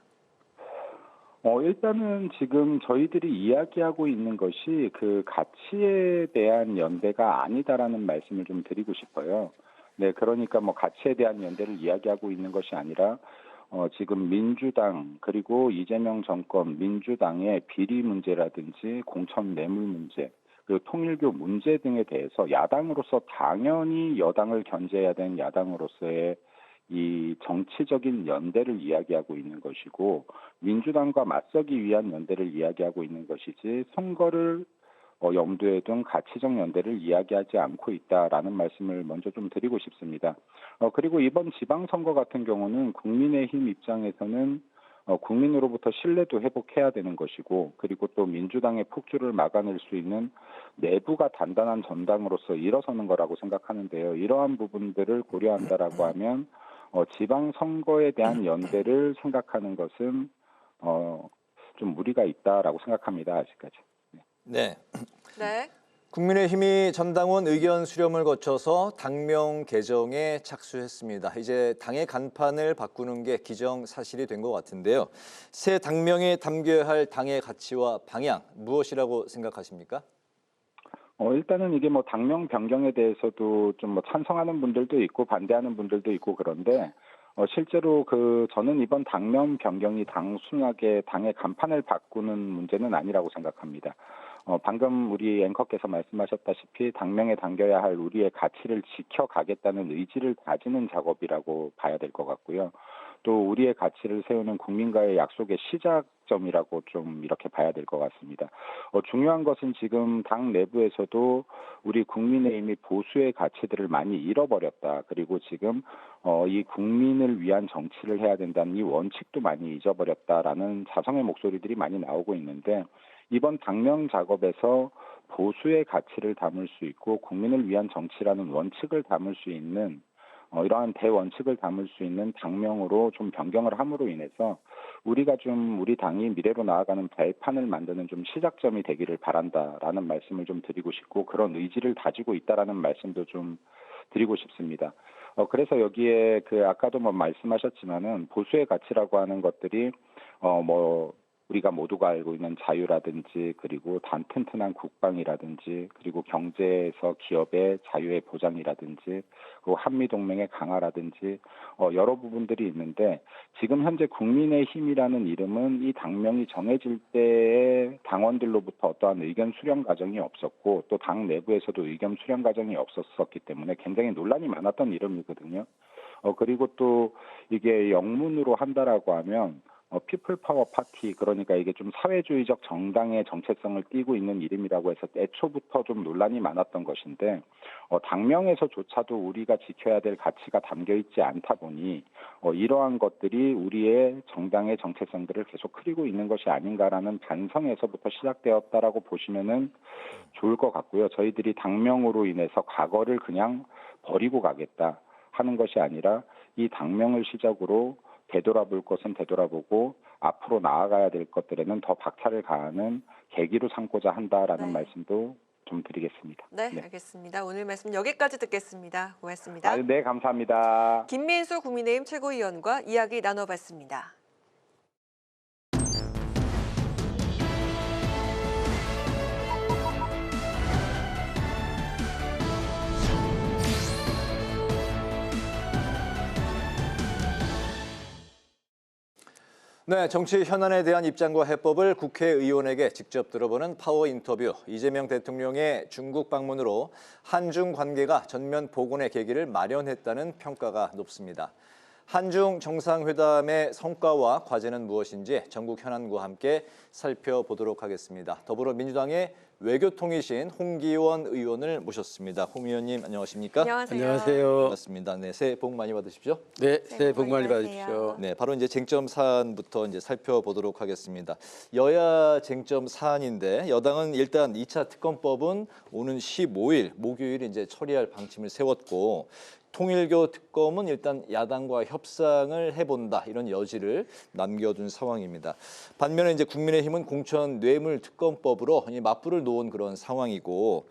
Speaker 24: 일단은 지금 저희들이 이야기하고 있는 것이 그 가치에 대한 연대가 아니다라는 말씀을 좀 드리고 싶어요. 네, 그러니까 뭐 가치에 대한 연대를 이야기하고 있는 것이 아니라 지금 민주당 그리고 이재명 정권 민주당의 비리 문제라든지 공천 뇌물 문제 그리고 통일교 문제 등에 대해서 야당으로서 당연히 여당을 견제해야 되는 야당으로서의 이 정치적인 연대를 이야기하고 있는 것이고 민주당과 맞서기 위한 연대를 이야기하고 있는 것이지 선거를 염두에 둔 가치적 연대를 이야기하지 않고 있다라는 말씀을 먼저 좀 드리고 싶습니다. 그리고 이번 지방선거 같은 경우는 국민의힘 입장에서는 국민으로부터 신뢰도 회복해야 되는 것이고 그리고 또 민주당의 폭주를 막아낼 수 있는 내부가 단단한 전당으로서 일어서는 거라고 생각하는데요. 이러한 부분들을 고려한다라고 하면 지방선거에 대한 연대를 생각하는 것은 좀 무리가 있다라고 생각합니다. 아직까지.
Speaker 2: 네.
Speaker 1: 네.
Speaker 2: 국민의힘이 전당원 의견 수렴을 거쳐서 당명 개정에 착수했습니다. 이제 당의 간판을 바꾸는 게 기정사실이 된 것 같은데요. 새 당명에 담겨야 할 당의 가치와 방향 무엇이라고 생각하십니까?
Speaker 24: 일단은 이게 뭐 당명 변경에 대해서도 좀 뭐 찬성하는 분들도 있고 반대하는 분들도 있고 그런데 실제로 저는 이번 당명 변경이 단순하게 당의 간판을 바꾸는 문제는 아니라고 생각합니다. 방금 우리 앵커께서 말씀하셨다시피 당명에 담겨야 할 우리의 가치를 지켜가겠다는 의지를 다지는 작업이라고 봐야 될 것 같고요. 또 우리의 가치를 세우는 국민과의 약속의 시작점이라고 좀 이렇게 봐야 될 것 같습니다. 중요한 것은 지금 당 내부에서도 우리 국민의힘이 보수의 가치들을 많이 잃어버렸다. 그리고 지금 이 국민을 위한 정치를 해야 된다는 이 원칙도 많이 잊어버렸다라는 자성의 목소리들이 많이 나오고 있는데 이번 당명 작업에서 보수의 가치를 담을 수 있고 국민을 위한 정치라는 원칙을 담을 수 있는 이러한 대원칙을 담을 수 있는 당명으로 좀 변경을 함으로 인해서 우리가 좀 우리 당이 미래로 나아가는 발판을 만드는 좀 시작점이 되기를 바란다라는 말씀을 좀 드리고 싶고 그런 의지를 다지고 있다라는 말씀도 좀 드리고 싶습니다. 그래서 여기에 아까도 뭐 말씀하셨지만은 보수의 가치라고 하는 것들이 우리가 모두가 알고 있는 자유라든지 그리고 튼튼한 국방이라든지 그리고 경제에서 기업의 자유의 보장이라든지 그리고 한미동맹의 강화라든지 여러 부분들이 있는데 지금 현재 국민의힘이라는 이름은 이 당명이 정해질 때에 당원들로부터 어떠한 의견 수렴 과정이 없었고 또 당 내부에서도 의견 수렴 과정이 없었기 때문에 굉장히 논란이 많았던 이름이거든요. 그리고 또 이게 영문으로 한다라고 하면 피플 파워 파티 그러니까 이게 좀 사회주의적 정당의 정체성을 띠고 있는 이름이라고 해서 애초부터 좀 논란이 많았던 것인데 당명에서조차도 우리가 지켜야 될 가치가 담겨 있지 않다 보니 이러한 것들이 우리의 정당의 정체성들을 계속 흐리고 있는 것이 아닌가라는 반성에서부터 시작되었다라고 보시면은 좋을 것 같고요. 저희들이 당명으로 인해서 과거를 그냥 버리고 가겠다 하는 것이 아니라 이 당명을 시작으로 되돌아볼 것은 되돌아보고 앞으로 나아가야 될 것들에는 더 박차를 가하는 계기로 삼고자 한다라는 말씀도 좀 드리겠습니다.
Speaker 1: 네, 알겠습니다. 오늘 말씀 여기까지 듣겠습니다. 고맙습니다.
Speaker 24: 네, 감사합니다.
Speaker 1: 김민수 국민의힘 최고위원과 이야기 나눠봤습니다.
Speaker 2: 네, 정치 현안에 대한 입장과 해법을 국회의원에게 직접 들어보는 파워 인터뷰. 이재명 대통령의 중국 방문으로 한중 관계가 전면 복원의 계기를 마련했다는 평가가 높습니다. 한중 정상회담의 성과와 과제는 무엇인지 전국 현안과 함께 살펴보도록 하겠습니다. 더불어민주당의 외교통이신 홍기원 의원을 모셨습니다. 홍 의원님 안녕하십니까?
Speaker 3: 안녕하세요.
Speaker 2: 반갑습니다. 네, 새해 복 많이 받으십시오.
Speaker 3: 네, 새해 복 많이 받으십시오.
Speaker 2: 네, 바로 이제 쟁점 사안부터 이제 살펴보도록 하겠습니다. 여야 쟁점 사안인데 여당은 일단 2차 특검법은 오는 15일 목요일 이제 처리할 방침을 세웠고 통일교 특검은 일단 야당과 협상을 해본다 이런 여지를 남겨둔 상황입니다. 반면에 이제 국민의힘은 공천 뇌물 특검법으로 맞불을 놓은 그런 상황이고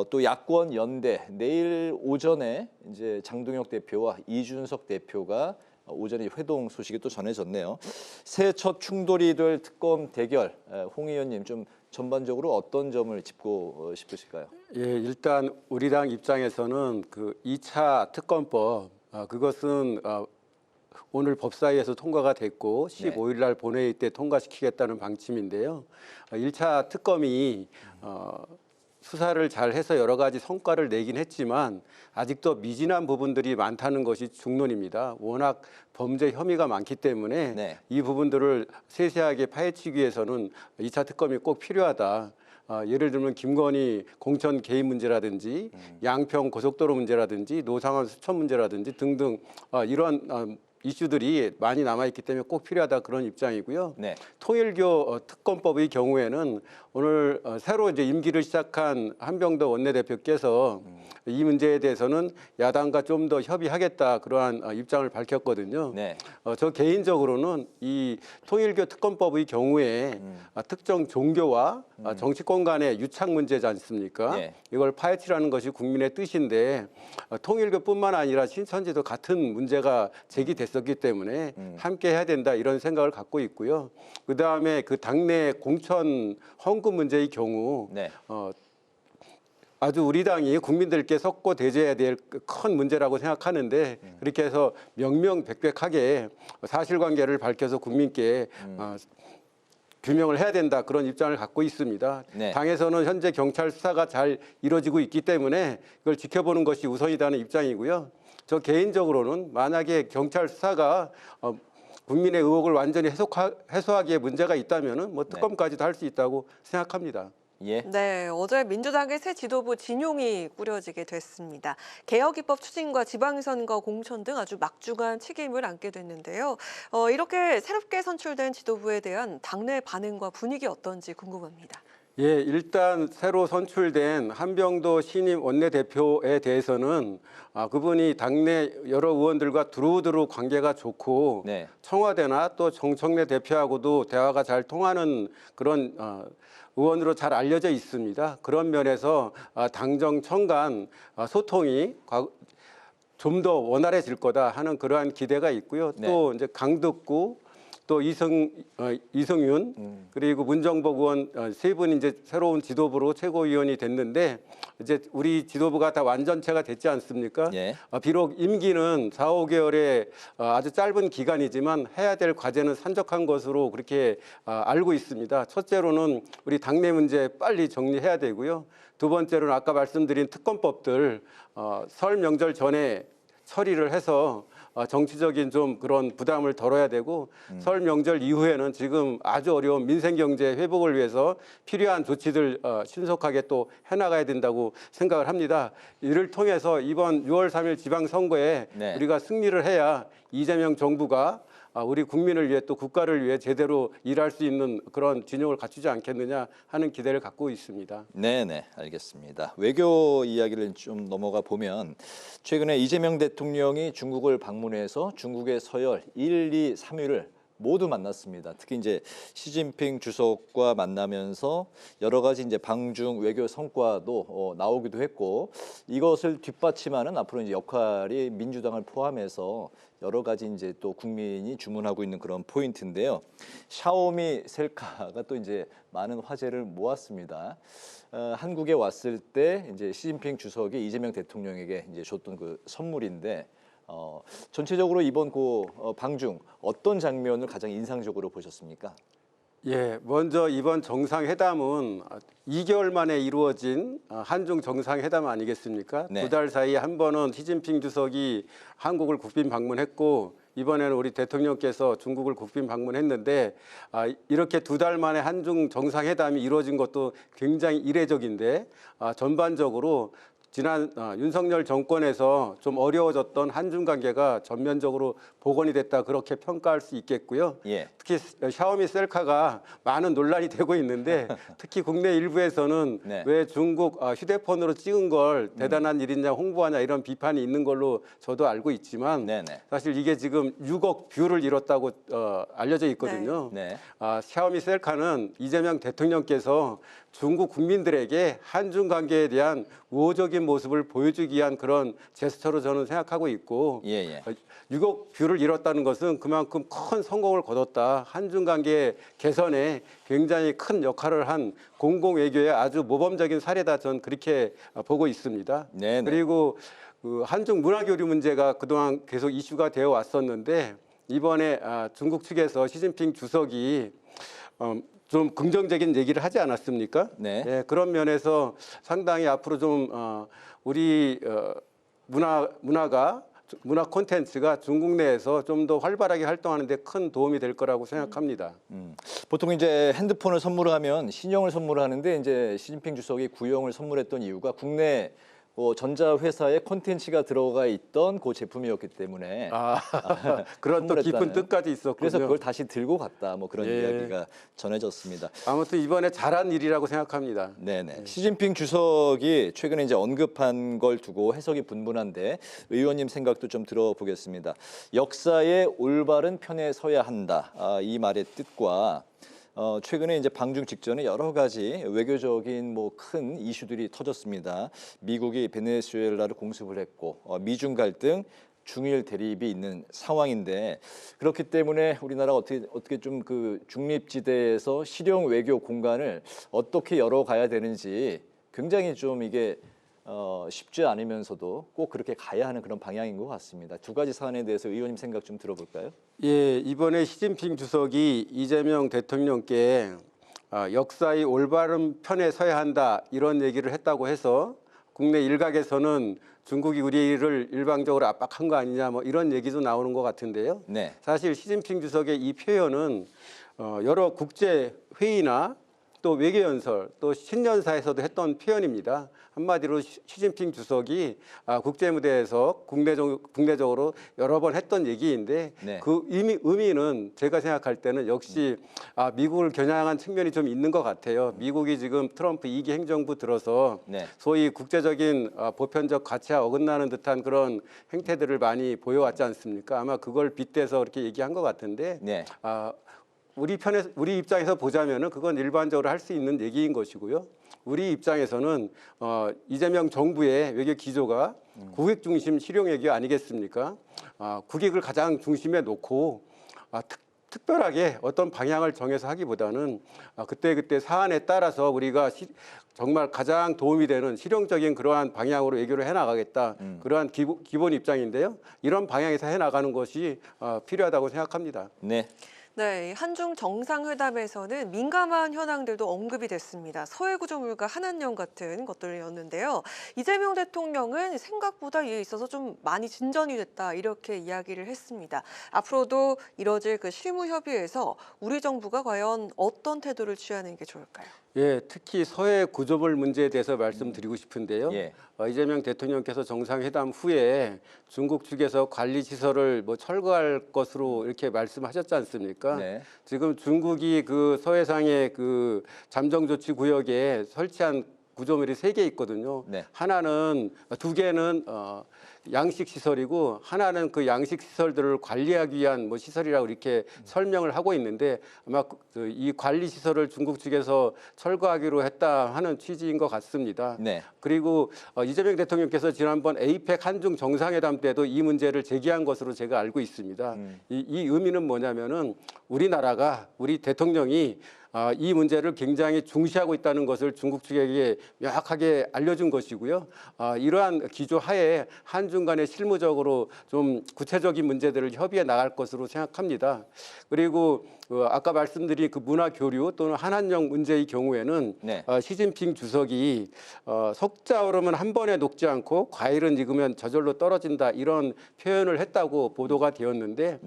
Speaker 2: 또 야권 연대 내일 오전에 이제 장동혁 대표와 이준석 대표가 오전에 회동 소식이 또 전해졌네요. 새해 첫 충돌이 될 특검 대결, 홍 의원님 좀 전반적으로 어떤 점을 짚고 싶으실까요?
Speaker 3: 예, 일단 우리 당 입장에서는 그 2차 특검법 그것은 오늘 법사위에서 통과가 됐고 15일 날 본회의 때 통과시키겠다는 방침인데요. 1차 특검이 수사를 잘 해서 여러 가지 성과를 내긴 했지만 아직도 미진한 부분들이 많다는 것이 중론입니다. 워낙 범죄 혐의가 많기 때문에 이 부분들을 세세하게 파헤치기 위해서는 2차 특검이 꼭 필요하다. 예를 들면 김건희 공천 개입 문제라든지 양평 고속도로 문제라든지 노상원 수천 문제라든지 등등 이런 이슈들이 많이 남아있기 때문에 꼭 필요하다 그런 입장이고요. 통일교 특검법의 경우에는 오늘 새로 이제 임기를 시작한 한병더 원내대표께서 이 문제에 대해서는 야당과 좀 더 협의하겠다 그러한 입장을 밝혔거든요. 저 개인적으로는 이 통일교 특검법의 경우에 특정 종교와 정치권 간의 유착 문제지 않습니까? 이걸 파헤치라는 것이 국민의 뜻인데 통일교뿐만 아니라 신천지도 같은 문제가 제기됐었기 때문에 함께 해야 된다 이런 생각을 갖고 있고요. 그다음에 그 당내 공천 헌금 문제의 경우 아주 우리 당이 국민들께 섰고 대제해야 될 큰 문제라고 생각하는데 그렇게 해서 명명백백하게 사실관계를 밝혀서 국민께 규명을 해야 된다 그런 입장을 갖고 있습니다. 당에서는 현재 경찰 수사가 잘 이루어지고 있기 때문에 그걸 지켜보는 것이 우선이라는 입장이고요. 저 개인적으로는 만약에 경찰 수사가 국민의 의혹을 완전히 해소하기에 문제가 있다면은 뭐 특검까지도 할 수 있다고 생각합니다.
Speaker 1: 네, 어제 민주당의 새 지도부 진용이 꾸려지게 됐습니다. 개혁입법 추진과 지방선거 공천 등 아주 막중한 책임을 안게 됐는데요. 이렇게 새롭게 선출된 지도부에 대한 당내 반응과 분위기 어떤지 궁금합니다.
Speaker 3: 예, 일단 새로 선출된 한병도 신임 원내대표에 대해서는 그분이 당내 여러 의원들과 두루두루 관계가 좋고 청와대나 또 정청래 대표하고도 대화가 잘 통하는 그런 의원으로 잘 알려져 있습니다. 그런 면에서 당정청 간 소통이 좀 더 원활해질 거다 하는 그러한 기대가 있고요. 또 이제 강덕구 또 이성윤 그리고 문정복 의원 세 분이 이제 새로운 지도부로 최고위원이 됐는데 이제 우리 지도부가 다 완전체가 됐지 않습니까? 비록 임기는 4, 5개월의 아주 짧은 기간이지만 해야 될 과제는 산적한 것으로 그렇게 알고 있습니다. 첫째로는 우리 당내 문제 빨리 정리해야 되고요. 두 번째로는 아까 말씀드린 특검법들 설 명절 전에 처리를 해서 정치적인 좀 그런 부담을 덜어야 되고 설 명절 이후에는 지금 아주 어려운 민생 경제 회복을 위해서 필요한 조치들 신속하게 또 해나가야 된다고 생각을 합니다. 이를 통해서 이번 6월 3일 지방선거에 우리가 승리를 해야 이재명 정부가 우리 국민을 위해 또 국가를 위해 제대로 일할 수 있는 그런 진영을 갖추지 않겠느냐 하는 기대를 갖고 있습니다.
Speaker 2: 네, 알겠습니다. 외교 이야기를 좀 넘어가 보면 최근에 이재명 대통령이 중국을 방문해서 중국의 서열 1, 2, 3위를 모두 만났습니다. 특히 이제 시진핑 주석과 만나면서 여러 가지 이제 방중 외교 성과도 나오기도 했고 이것을 뒷받침하는 앞으로 이제 역할이 민주당을 포함해서 여러 가지 이제 또 국민이 주문하고 있는 그런 포인트인데요. 샤오미 셀카가 또 이제 많은 화제를 모았습니다. 한국에 왔을 때 이제 시진핑 주석이 이재명 대통령에게 이제 줬던 그 선물인데 전체적으로 이번 방중 어떤 장면을 가장 인상적으로 보셨습니까?
Speaker 3: 예, 먼저 이번 정상회담은 2개월 만에 이루어진 한중 정상회담 아니겠습니까?
Speaker 2: 네.
Speaker 3: 2달 사이에 한 번은 시진핑 주석이 한국을 국빈 방문했고 이번에는 우리 대통령께서 중국을 국빈 방문했는데 이렇게 2달 만에 한중 정상회담이 이루어진 것도 굉장히 이례적인데 전반적으로 지난 윤석열 정권에서 좀 어려워졌던 한중 관계가 전면적으로 복원이 됐다 그렇게 평가할 수 있겠고요.
Speaker 2: 예.
Speaker 3: 특히 샤오미 셀카가 많은 논란이 되고 있는데 특히 국내 일부에서는
Speaker 2: 네.
Speaker 3: 왜 중국 휴대폰으로 찍은 걸 대단한 일이냐 홍보하냐 이런 비판이 있는 걸로 저도 알고 있지만
Speaker 2: 네네.
Speaker 3: 사실 이게 지금 6억 뷰를 이뤘다고 알려져 있거든요.
Speaker 2: 네.
Speaker 3: 샤오미 셀카는 이재명 대통령께서 중국 국민들에게 한중 관계에 대한 우호적인 모습을 보여주기 위한 그런 제스처로 저는 생각하고 있고
Speaker 2: 예.
Speaker 3: 6억 뷰를 이뤘다는 것은 그만큼 큰 성공을 거뒀다. 한중 관계 개선에 굉장히 큰 역할을 한 공공 외교의 아주 모범적인 사례다. 저는 그렇게 보고 있습니다.
Speaker 2: 네네.
Speaker 3: 그리고 그 한중 문화 교류 문제가 그동안 계속 이슈가 되어 왔었는데 이번에 중국 측에서 시진핑 주석이 좀 긍정적인 얘기를 하지 않았습니까?
Speaker 2: 네.
Speaker 3: 예, 그런 면에서 상당히 앞으로 좀 우리 문화 콘텐츠가 중국 내에서 좀 더 활발하게 활동하는 데 큰 도움이 될 거라고 생각합니다.
Speaker 2: 보통 이제 핸드폰을 선물하면 신형을 선물하는데 이제 시진핑 주석이 구형을 선물했던 이유가 국내 전자 회사의 콘텐츠가 들어가 있던 그 제품이었기 때문에
Speaker 3: 그런 또 깊은
Speaker 2: 선물했다는.
Speaker 3: 뜻까지 있었군요.
Speaker 2: 그래서 그걸 다시 들고 갔다 뭐 그런
Speaker 3: 예.
Speaker 2: 이야기가 전해졌습니다.
Speaker 3: 아무튼 이번에 잘한 일이라고 생각합니다.
Speaker 2: 네네. 시진핑 주석이 최근에 이제 언급한 걸 두고 해석이 분분한데 의원님 생각도 좀 들어보겠습니다. 역사의 올바른 편에 서야 한다. 이 말의 뜻과 최근에 이제 방중 직전에 여러 가지 외교적인 큰 이슈들이 터졌습니다. 미국이 베네수엘라를 공습을 했고 미중 갈등, 중일 대립이 있는 상황인데 그렇기 때문에 우리나라가 어떻게 좀 그 중립지대에서 실용 외교 공간을 어떻게 열어가야 되는지 굉장히 좀 이게 쉽지 않으면서도 꼭 그렇게 가야 하는 그런 방향인 것 같습니다. 두 가지 사안에 대해서 의원님 생각 좀 들어볼까요?
Speaker 3: 예, 이번에 시진핑 주석이 이재명 대통령께 역사의 올바른 편에 서야 한다 이런 얘기를 했다고 해서 국내 일각에서는 중국이 우리를 일방적으로 압박한 거 아니냐 뭐 이런 얘기도 나오는 것 같은데요.
Speaker 2: 네.
Speaker 3: 사실 시진핑 주석의 이 표현은 여러 국제 회의나 또 외교연설, 또 신년사에서도 했던 표현입니다. 한마디로 시진핑 주석이 국제 무대에서 국내적으로 여러 번 했던 얘기인데
Speaker 2: 네.
Speaker 3: 그 의미는 제가 생각할 때는 역시 미국을 겨냥한 측면이 좀 있는 것 같아요. 미국이 지금 트럼프 2기 행정부 들어서
Speaker 2: 네.
Speaker 3: 소위 국제적인 보편적 가치와 어긋나는 듯한 그런 행태들을 많이 보여왔지 않습니까? 아마 그걸 빗대서 그렇게 얘기한 것 같은데
Speaker 2: 네.
Speaker 3: 우리 입장에서 보자면은 그건 일반적으로 할 수 있는 얘기인 것이고요. 우리 입장에서는 이재명 정부의 외교 기조가 국익 중심 실용 외교 아니겠습니까? 국익을 가장 중심에 놓고 특별하게 어떤 방향을 정해서 하기보다는 그때 사안에 따라서 우리가 정말 가장 도움이 되는 실용적인 그러한 방향으로 외교를 해나가겠다. 그러한 기본 입장인데요. 이런 방향에서 해나가는 것이 필요하다고 생각합니다.
Speaker 2: 네.
Speaker 1: 네, 한중 정상회담에서는 민감한 현황들도 언급이 됐습니다. 서해구조물과 한한령 같은 것들이었는데요. 이재명 대통령은 생각보다 이에 있어서 좀 많이 진전이 됐다 이렇게 이야기를 했습니다. 앞으로도 이뤄질 그 실무 협의에서 우리 정부가 과연 어떤 태도를 취하는 게 좋을까요?
Speaker 3: 예, 특히 서해 구조물 문제에 대해서 말씀드리고 싶은데요.
Speaker 2: 예.
Speaker 3: 이재명 대통령께서 정상회담 후에 중국 측에서 관리 시설을 철거할 것으로 이렇게 말씀하셨지 않습니까?
Speaker 2: 네.
Speaker 3: 지금 중국이 그 서해상의 그 잠정 조치 구역에 설치한 구조물이 3개 있거든요.
Speaker 2: 네.
Speaker 3: 두 개는 양식 시설이고 하나는 그 양식 시설들을 관리하기 위한 시설이라고 이렇게 설명을 하고 있는데 아마 이 관리 시설을 중국 측에서 철거하기로 했다 하는 취지인 것 같습니다.
Speaker 2: 네.
Speaker 3: 그리고 이재명 대통령께서 지난번 에이펙 한중 정상회담 때도 이 문제를 제기한 것으로 제가 알고 있습니다. 이 의미는 뭐냐면은 우리 대통령이 이 문제를 굉장히 중시하고 있다는 것을 중국 측에게 명확하게 알려준 것이고요. 이러한 기조 하에 한중 간에 실무적으로 좀 구체적인 문제들을 협의해 나갈 것으로 생각합니다. 그리고 아까 말씀드린 그 문화 교류 또는 한한령 문제의 경우에는 시진핑 주석이 석자 얼음은 한 번에 녹지 않고 과일은 익으면 저절로 떨어진다 이런 표현을 했다고 보도가 되었는데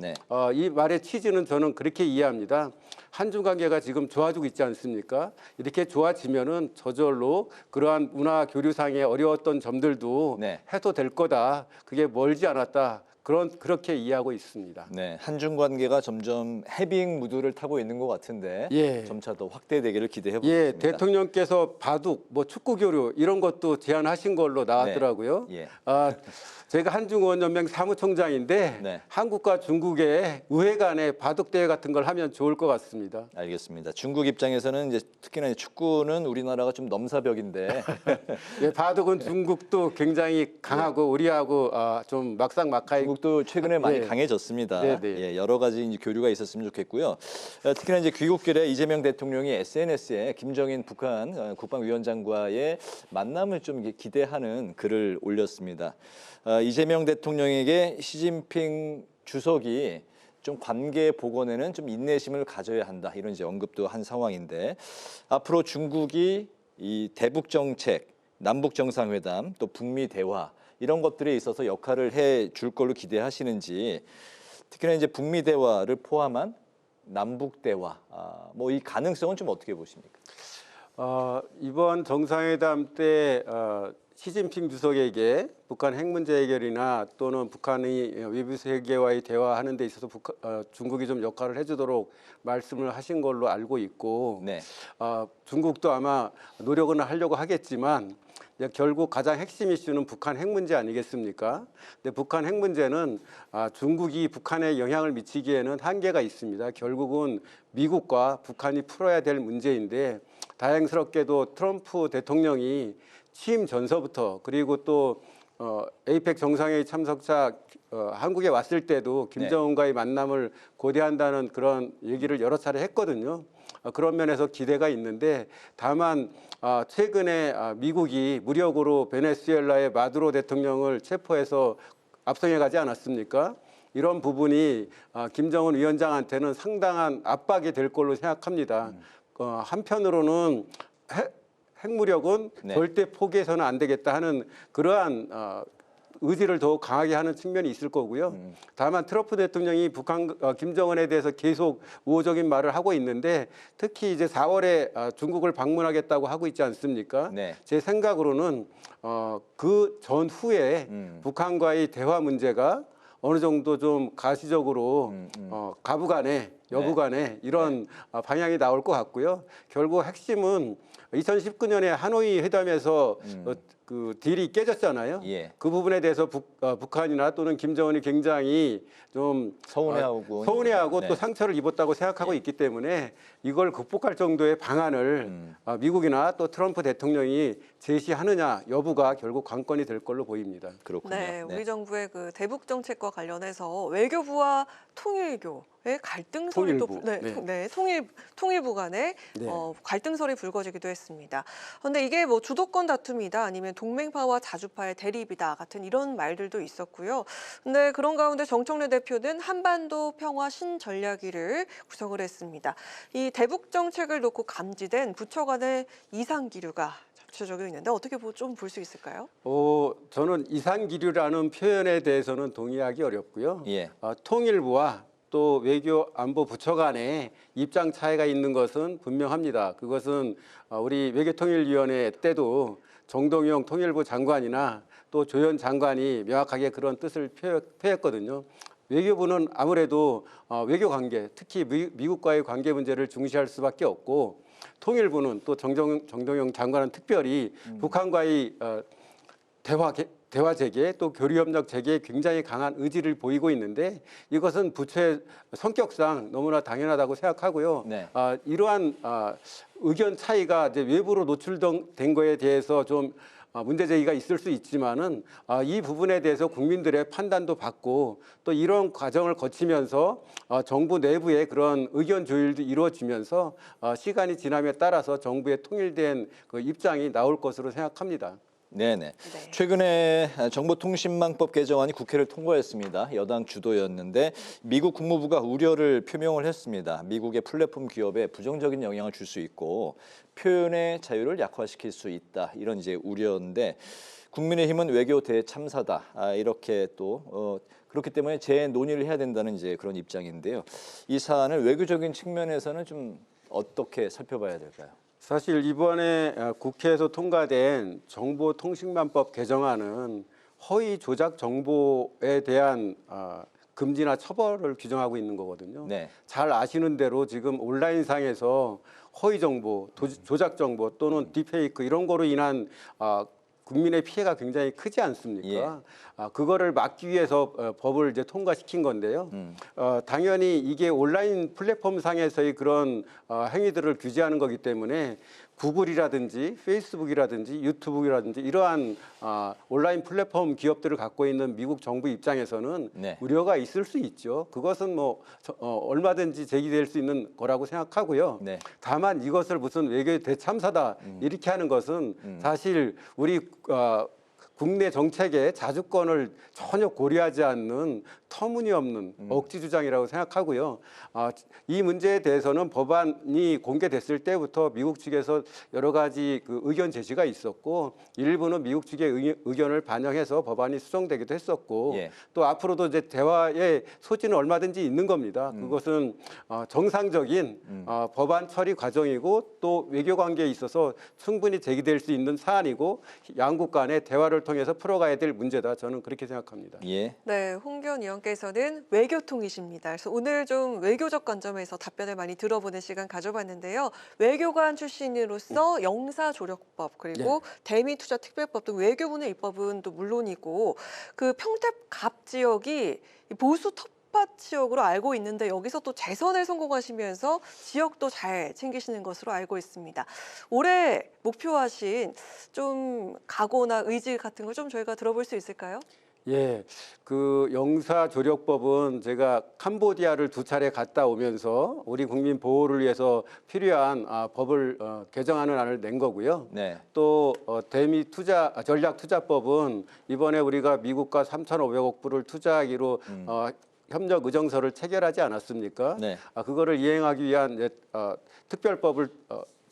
Speaker 3: 이 말의 취지는 저는 그렇게 이해합니다. 한중 관계가 지금 좋아지고 있지 않습니까? 이렇게 좋아지면은 저절로 그러한 문화 교류상의 어려웠던 점들도 해소될 거다. 그게 멀지 않았다. 그렇게 이해하고 있습니다.
Speaker 2: 네, 한중 관계가 점점 해빙 무드를 타고 있는 것 같은데 점차 더 확대되기를 기대해 보겠습니다.
Speaker 3: 대통령께서 바둑, 축구 교류 이런 것도 제안하신 걸로 나왔더라고요. 제가 한중원연맹 사무총장인데 한국과 중국의 우회 간의 바둑 대회 같은 걸 하면 좋을 것 같습니다.
Speaker 2: 알겠습니다. 중국 입장에서는 이제 특히나 축구는 우리나라가 좀 넘사벽인데
Speaker 3: 바둑은 중국도 굉장히 강하고 우리하고 좀 막상막하이
Speaker 2: 중국도 최근에 많이 강해졌습니다. 여러 가지 이제 교류가 있었으면 좋겠고요. 특히나 이제 귀국길에 이재명 대통령이 SNS에 김정인 북한 국방위원장과의 만남을 좀 기대하는 글을 올렸습니다. 이재명 대통령에게 시진핑 주석이 좀 관계 복원에는 좀 인내심을 가져야 한다 이런 이제 언급도 한 상황인데 앞으로 중국이 이 대북 정책, 남북 정상회담, 또 북미 대화 이런 것들에 있어서 역할을 해 줄 걸로 기대하시는지 특히나 이제 북미 대화를 포함한 남북 대화 이 가능성은 좀 어떻게 보십니까?
Speaker 3: 이번 정상회담 때 시진핑 주석에게 북한 핵 문제 해결이나 또는 북한이 외부 세계와의 대화하는 데 있어서 중국이 좀 역할을 해주도록 말씀을 하신 걸로 알고 있고 중국도 아마 노력은 하려고 하겠지만 결국 가장 핵심 이슈는 북한 핵 문제 아니겠습니까? 근데 북한 핵 문제는 중국이 북한에 영향을 미치기에는 한계가 있습니다. 결국은 미국과 북한이 풀어야 될 문제인데 다행스럽게도 트럼프 대통령이 취임 전서부터 그리고 또 에이펙 정상회의 참석자 한국에 왔을 때도 김정은과의 만남을 고대한다는 그런 얘기를 여러 차례 했거든요. 그런 면에서 기대가 있는데 다만 최근에 미국이 무력으로 베네수엘라의 마두로 대통령을 체포해서 압송해 가지 않았습니까? 이런 부분이 김정은 위원장한테는 상당한 압박이 될 걸로 생각합니다. 한편으로는 핵무력은 절대 포기해서는 안 되겠다 하는 그러한 의지를 더욱 강하게 하는 측면이 있을 거고요. 다만 트럼프 대통령이 김정은에 대해서 계속 우호적인 말을 하고 있는데 특히 이제 4월에 중국을 방문하겠다고 하고 있지 않습니까? 제 생각으로는 그 전후에 북한과의 대화 문제가 어느 정도 좀 가시적으로 가부간에 여부간에 이런 방향이 나올 것 같고요. 결국 핵심은 2019년에 하노이 회담에서 그 딜이 깨졌잖아요. 그 부분에 대해서 북한이나 또는 김정은이 굉장히 좀 서운해하고 또 상처를 입었다고 생각하고 있기 때문에 이걸 극복할 정도의 방안을 미국이나 또 트럼프 대통령이 제시하느냐 여부가 결국 관건이 될 걸로 보입니다.
Speaker 2: 그렇군요.
Speaker 1: 우리 정부의 그 대북 정책과 관련해서 외교부와 통일교의 갈등설이 통일부 간에 갈등설이 불거지기도 했습니다. 그런데 이게 주도권 다툼이다 아니면 동맹파와 자주파의 대립이다 같은 이런 말들도 있었고요. 근데 그런 가운데 정청래 대표는 한반도 평화 신전략위를 구성을 했습니다. 이 대북 정책을 놓고 감지된 부처 간의 이상 기류가 적혀 있는데 어떻게 좀 볼 수 있을까요?
Speaker 3: 저는 이상 기류라는 표현에 대해서는 동의하기 어렵고요. 통일부와 또 외교 안보 부처 간에 입장 차이가 있는 것은 분명합니다. 그것은 우리 외교통일위원회 때도 정동영 통일부 장관이나 또 조현 장관이 명확하게 그런 뜻을 표했거든요. 외교부는 아무래도 외교 관계, 특히 미국과의 관계 문제를 중시할 수밖에 없고 통일부는 또 정동영 장관은 특별히 북한과의 대화 재개 또 교류협력 재개에 굉장히 강한 의지를 보이고 있는데 이것은 부처의 성격상 너무나 당연하다고 생각하고요. 이러한 의견 차이가 이제 외부로 노출된 거에 대해서 좀 문제 제기가 있을 수 있지만은 이 부분에 대해서 국민들의 판단도 받고 또 이런 과정을 거치면서 정부 내부의 그런 의견 조율도 이루어지면서 시간이 지남에 따라서 정부의 통일된 그 입장이 나올 것으로 생각합니다.
Speaker 2: 네네. 최근에 정보통신망법 개정안이 국회를 통과했습니다. 여당 주도였는데 미국 국무부가 우려를 표명을 했습니다. 미국의 플랫폼 기업에 부정적인 영향을 줄 수 있고 표현의 자유를 약화시킬 수 있다. 이런 이제 우려인데 국민의힘은 외교 대참사다. 이렇게 또 그렇기 때문에 재논의를 해야 된다는 이제 그런 입장인데요. 이 사안을 외교적인 측면에서는 좀 어떻게 살펴봐야 될까요?
Speaker 3: 사실 이번에 국회에서 통과된 정보통신망법 개정안은 허위 조작 정보에 대한 금지나 처벌을 규정하고 있는 거거든요.
Speaker 2: 네.
Speaker 3: 잘 아시는 대로 지금 온라인상에서 허위 정보, 조작 정보 또는 딥페이크 이런 거로 인한 국민의 피해가 굉장히 크지 않습니까? 그거를 막기 위해서 법을 이제 통과시킨 건데요. 당연히 이게 온라인 플랫폼 상에서의 그런 행위들을 규제하는 거기 때문에 구글이라든지 페이스북이라든지 유튜브라든지 이러한 온라인 플랫폼 기업들을 갖고 있는 미국 정부 입장에서는 우려가 있을 수 있죠. 그것은 뭐 얼마든지 제기될 수 있는 거라고 생각하고요. 다만 이것을 무슨 외교 대참사다 이렇게 하는 것은 사실 우리 국내 정책의 자주권을 전혀 고려하지 않는 터무니없는 억지 주장이라고 생각하고요. 이 문제에 대해서는 법안이 공개됐을 때부터 미국 측에서 여러 가지 그 의견 제시가 있었고 일부는 미국 측의 의견을 반영해서 법안이 수정되기도 했었고 또 앞으로도 이제 대화의 소지는 얼마든지 있는 겁니다. 그것은 정상적인 법안 처리 과정이고 또 외교 관계에 있어서 충분히 제기될 수 있는 사안이고 양국 간의 대화를 통해서 풀어가야 될 문제다. 저는 그렇게 생각합니다.
Speaker 1: 네, 홍기원 의원께서는 외교통이십니다. 그래서 오늘 좀 외교적 관점에서 답변을 많이 들어보는 시간 가져봤는데요. 외교관 출신으로서 영사조력법 그리고 대미투자특별법 등 외교부의 입법은 또 물론이고 그 평택갑 지역이 보수 텃밭 지역으로 알고 있는데 여기서 또 재선을 성공하시면서 지역도 잘 챙기시는 것으로 알고 있습니다. 올해 목표하신 좀 각오나 의지 같은 걸 좀 저희가 들어볼 수 있을까요?
Speaker 3: 그 영사조력법은 제가 캄보디아를 2차례 갔다 오면서 우리 국민 보호를 위해서 필요한 법을 개정하는 안을 낸 거고요. 또 대미 전략투자법은 이번에 우리가 미국과 3,500억 불을 투자하기로 협력 의정서를 체결하지 않았습니까? 그거를 이행하기 위한 특별법을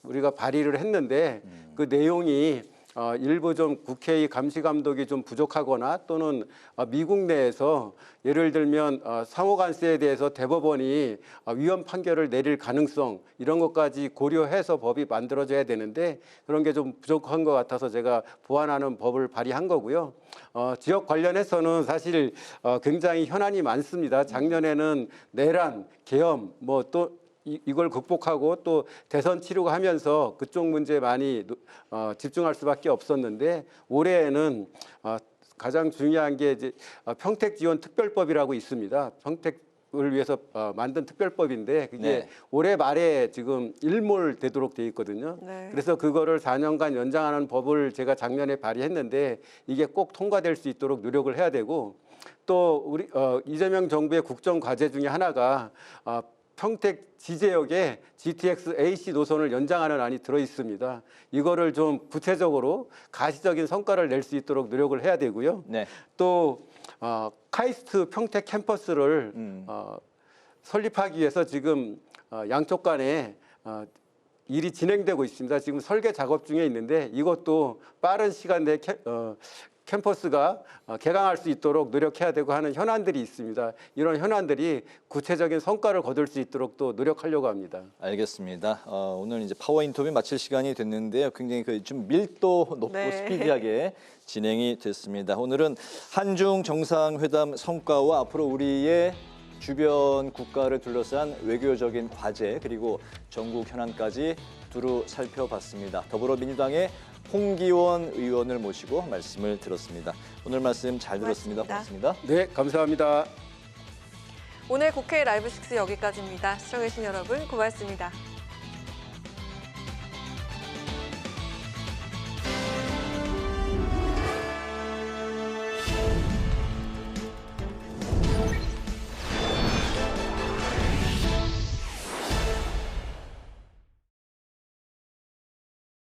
Speaker 3: 우리가 발의를 했는데 그 내용이 일부 좀 국회의 감시 감독이 좀 부족하거나 또는 미국 내에서 예를 들면 상호간세에 대해서 대법원이 위헌 판결을 내릴 가능성 이런 것까지 고려해서 법이 만들어져야 되는데 그런 게 좀 부족한 것 같아서 제가 보완하는 법을 발의한 거고요. 지역 관련해서는 사실 굉장히 현안이 많습니다. 작년에는 내란, 계엄 또 이걸 극복하고 또 대선 치르고 하면서 그쪽 문제에 많이 집중할 수밖에 없었는데 올해에는 가장 중요한 게 이제 평택지원특별법이라고 있습니다. 평택을 위해서 만든 특별법인데 그게 올해 말에 지금 일몰되도록 돼 있거든요. 그래서 그거를 4년간 연장하는 법을 제가 작년에 발의했는데 이게 꼭 통과될 수 있도록 노력을 해야 되고 또 우리 이재명 정부의 국정 과제 중에 하나가 평택 지제역에 GTX AC 노선을 연장하는 안이 들어 있습니다. 이거를 좀 구체적으로 가시적인 성과를 낼 수 있도록 노력을 해야 되고요. 또 카이스트 평택 캠퍼스를 설립하기 위해서 지금 양쪽 간에 일이 진행되고 있습니다. 지금 설계 작업 중에 있는데 이것도 빠른 시간 내에 캠퍼스가 개강할 수 있도록 노력해야 되고 하는 현안들이 있습니다. 이런 현안들이 구체적인 성과를 거둘 수 있도록 또 노력하려고 합니다.
Speaker 2: 알겠습니다. 오늘 이제 파워 인터뷰 마칠 시간이 됐는데요. 굉장히 좀 밀도 높고 스피디하게 진행이 됐습니다. 오늘은 한중 정상회담 성과와 앞으로 우리의 주변 국가를 둘러싼 외교적인 과제 그리고 전국 현안까지 두루 살펴봤습니다. 더불어민주당의 홍기원 의원을 모시고 말씀을 들었습니다. 오늘 말씀 잘 들었습니다. 고맙습니다.
Speaker 3: 네, 감사합니다.
Speaker 1: 오늘 국회 라이브 6 여기까지입니다. 시청해주신 여러분 고맙습니다.